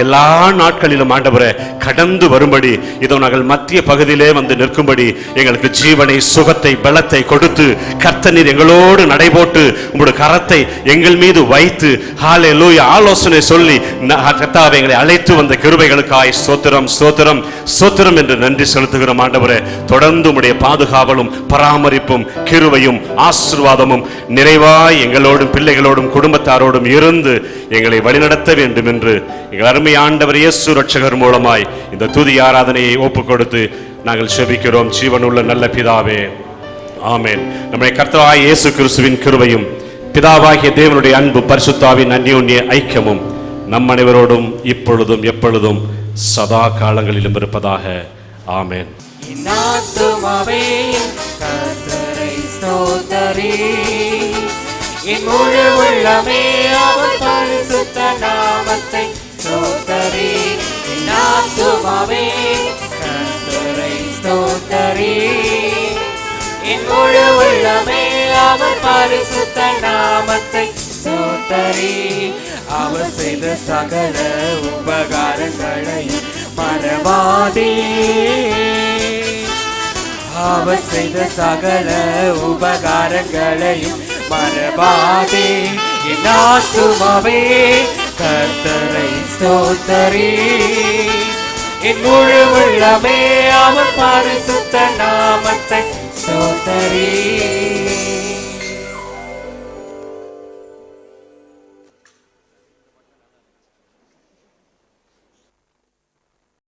எல்லா நாட்களிலும் ஆண்டவரே கடந்து வரும்படி இதோ நாங்கள் மத்திய பகுதியிலே வந்து நிற்கும்படி எங்களுக்கு ஜீவனை, சுகத்தை, பலத்தை கொடுத்து கர்த்தர் எங்களோடு நடைபோட்டு உங்களுடைய கரத்தை எங்கள் மீது வைத்து ஹல்லேலூயா ஆலோசனை சொல்லி கர்த்தாவே எங்களை அழைத்து வந்த கிருபைகளுக்காய் ஸ்தோத்திரம் ஸ்தோத்திரம் ஸ்தோத்திரம் என்று நன்றி செலுத்துகிறோம் ஆண்டவரே. தொடர்ந்து உம்முடைய பாதுகாவலும் பராமரிப்பும் கிருபையும் ஆசீர்வாதமும் நிறைவாய் எங்களோடும் பிள்ளைகளோடும் குடும்பத்தாரோடும் இருந்து எங்களை வழிநடத்த வேண்டும் என்று எங்கள் அருமை ஆண்டவர் இயேசு ரட்சகர் மூலமாய் இந்த துதி ஆராதனையை ஒப்புக் கொடுத்து நாங்கள் செபிக்கிறோம். ஜீவனுள்ள நல்ல பிதாவே, ஆமென். நம்முடைய கர்த்தராகிய இயேசு கிறிஸ்துவின் கிருபையும் பிதாவாகிய தேவனுடைய அன்பும் பரிசுத்த ஆவியின் அந்யோன்ய ஐக்கியமும் நம் அனைவரோடும் இப்பொழுதும் எப்பொழுதும் சதா காலங்களிலும் இருப்பதாக. ஆமென். என் ஆத்துமாவே கர்த்தரை ஸ்தோத்தரி, என் முழு உள்ளமே அவர் பரிசுத்த நாமத்தை ஸ்தோத்தரி. என் ஆத்துமாவே கர்த்தரை ஸ்தோத்தரி, என் முழு உள்ளமே அவர் பரிசுத்த நாமத்தை ஸ்தோத்தரி. அவர் செய்த சகல உபகாரங்களை மறவாதே, அவர் செய்த சகல உபகாரங்களையும் மறவாதே. என் ஆத்துமாவே கர்த்தரை ஸ்தோத்தரி, என் முழு உள்ளமே அவர் பரிசுத்த நாமத்தை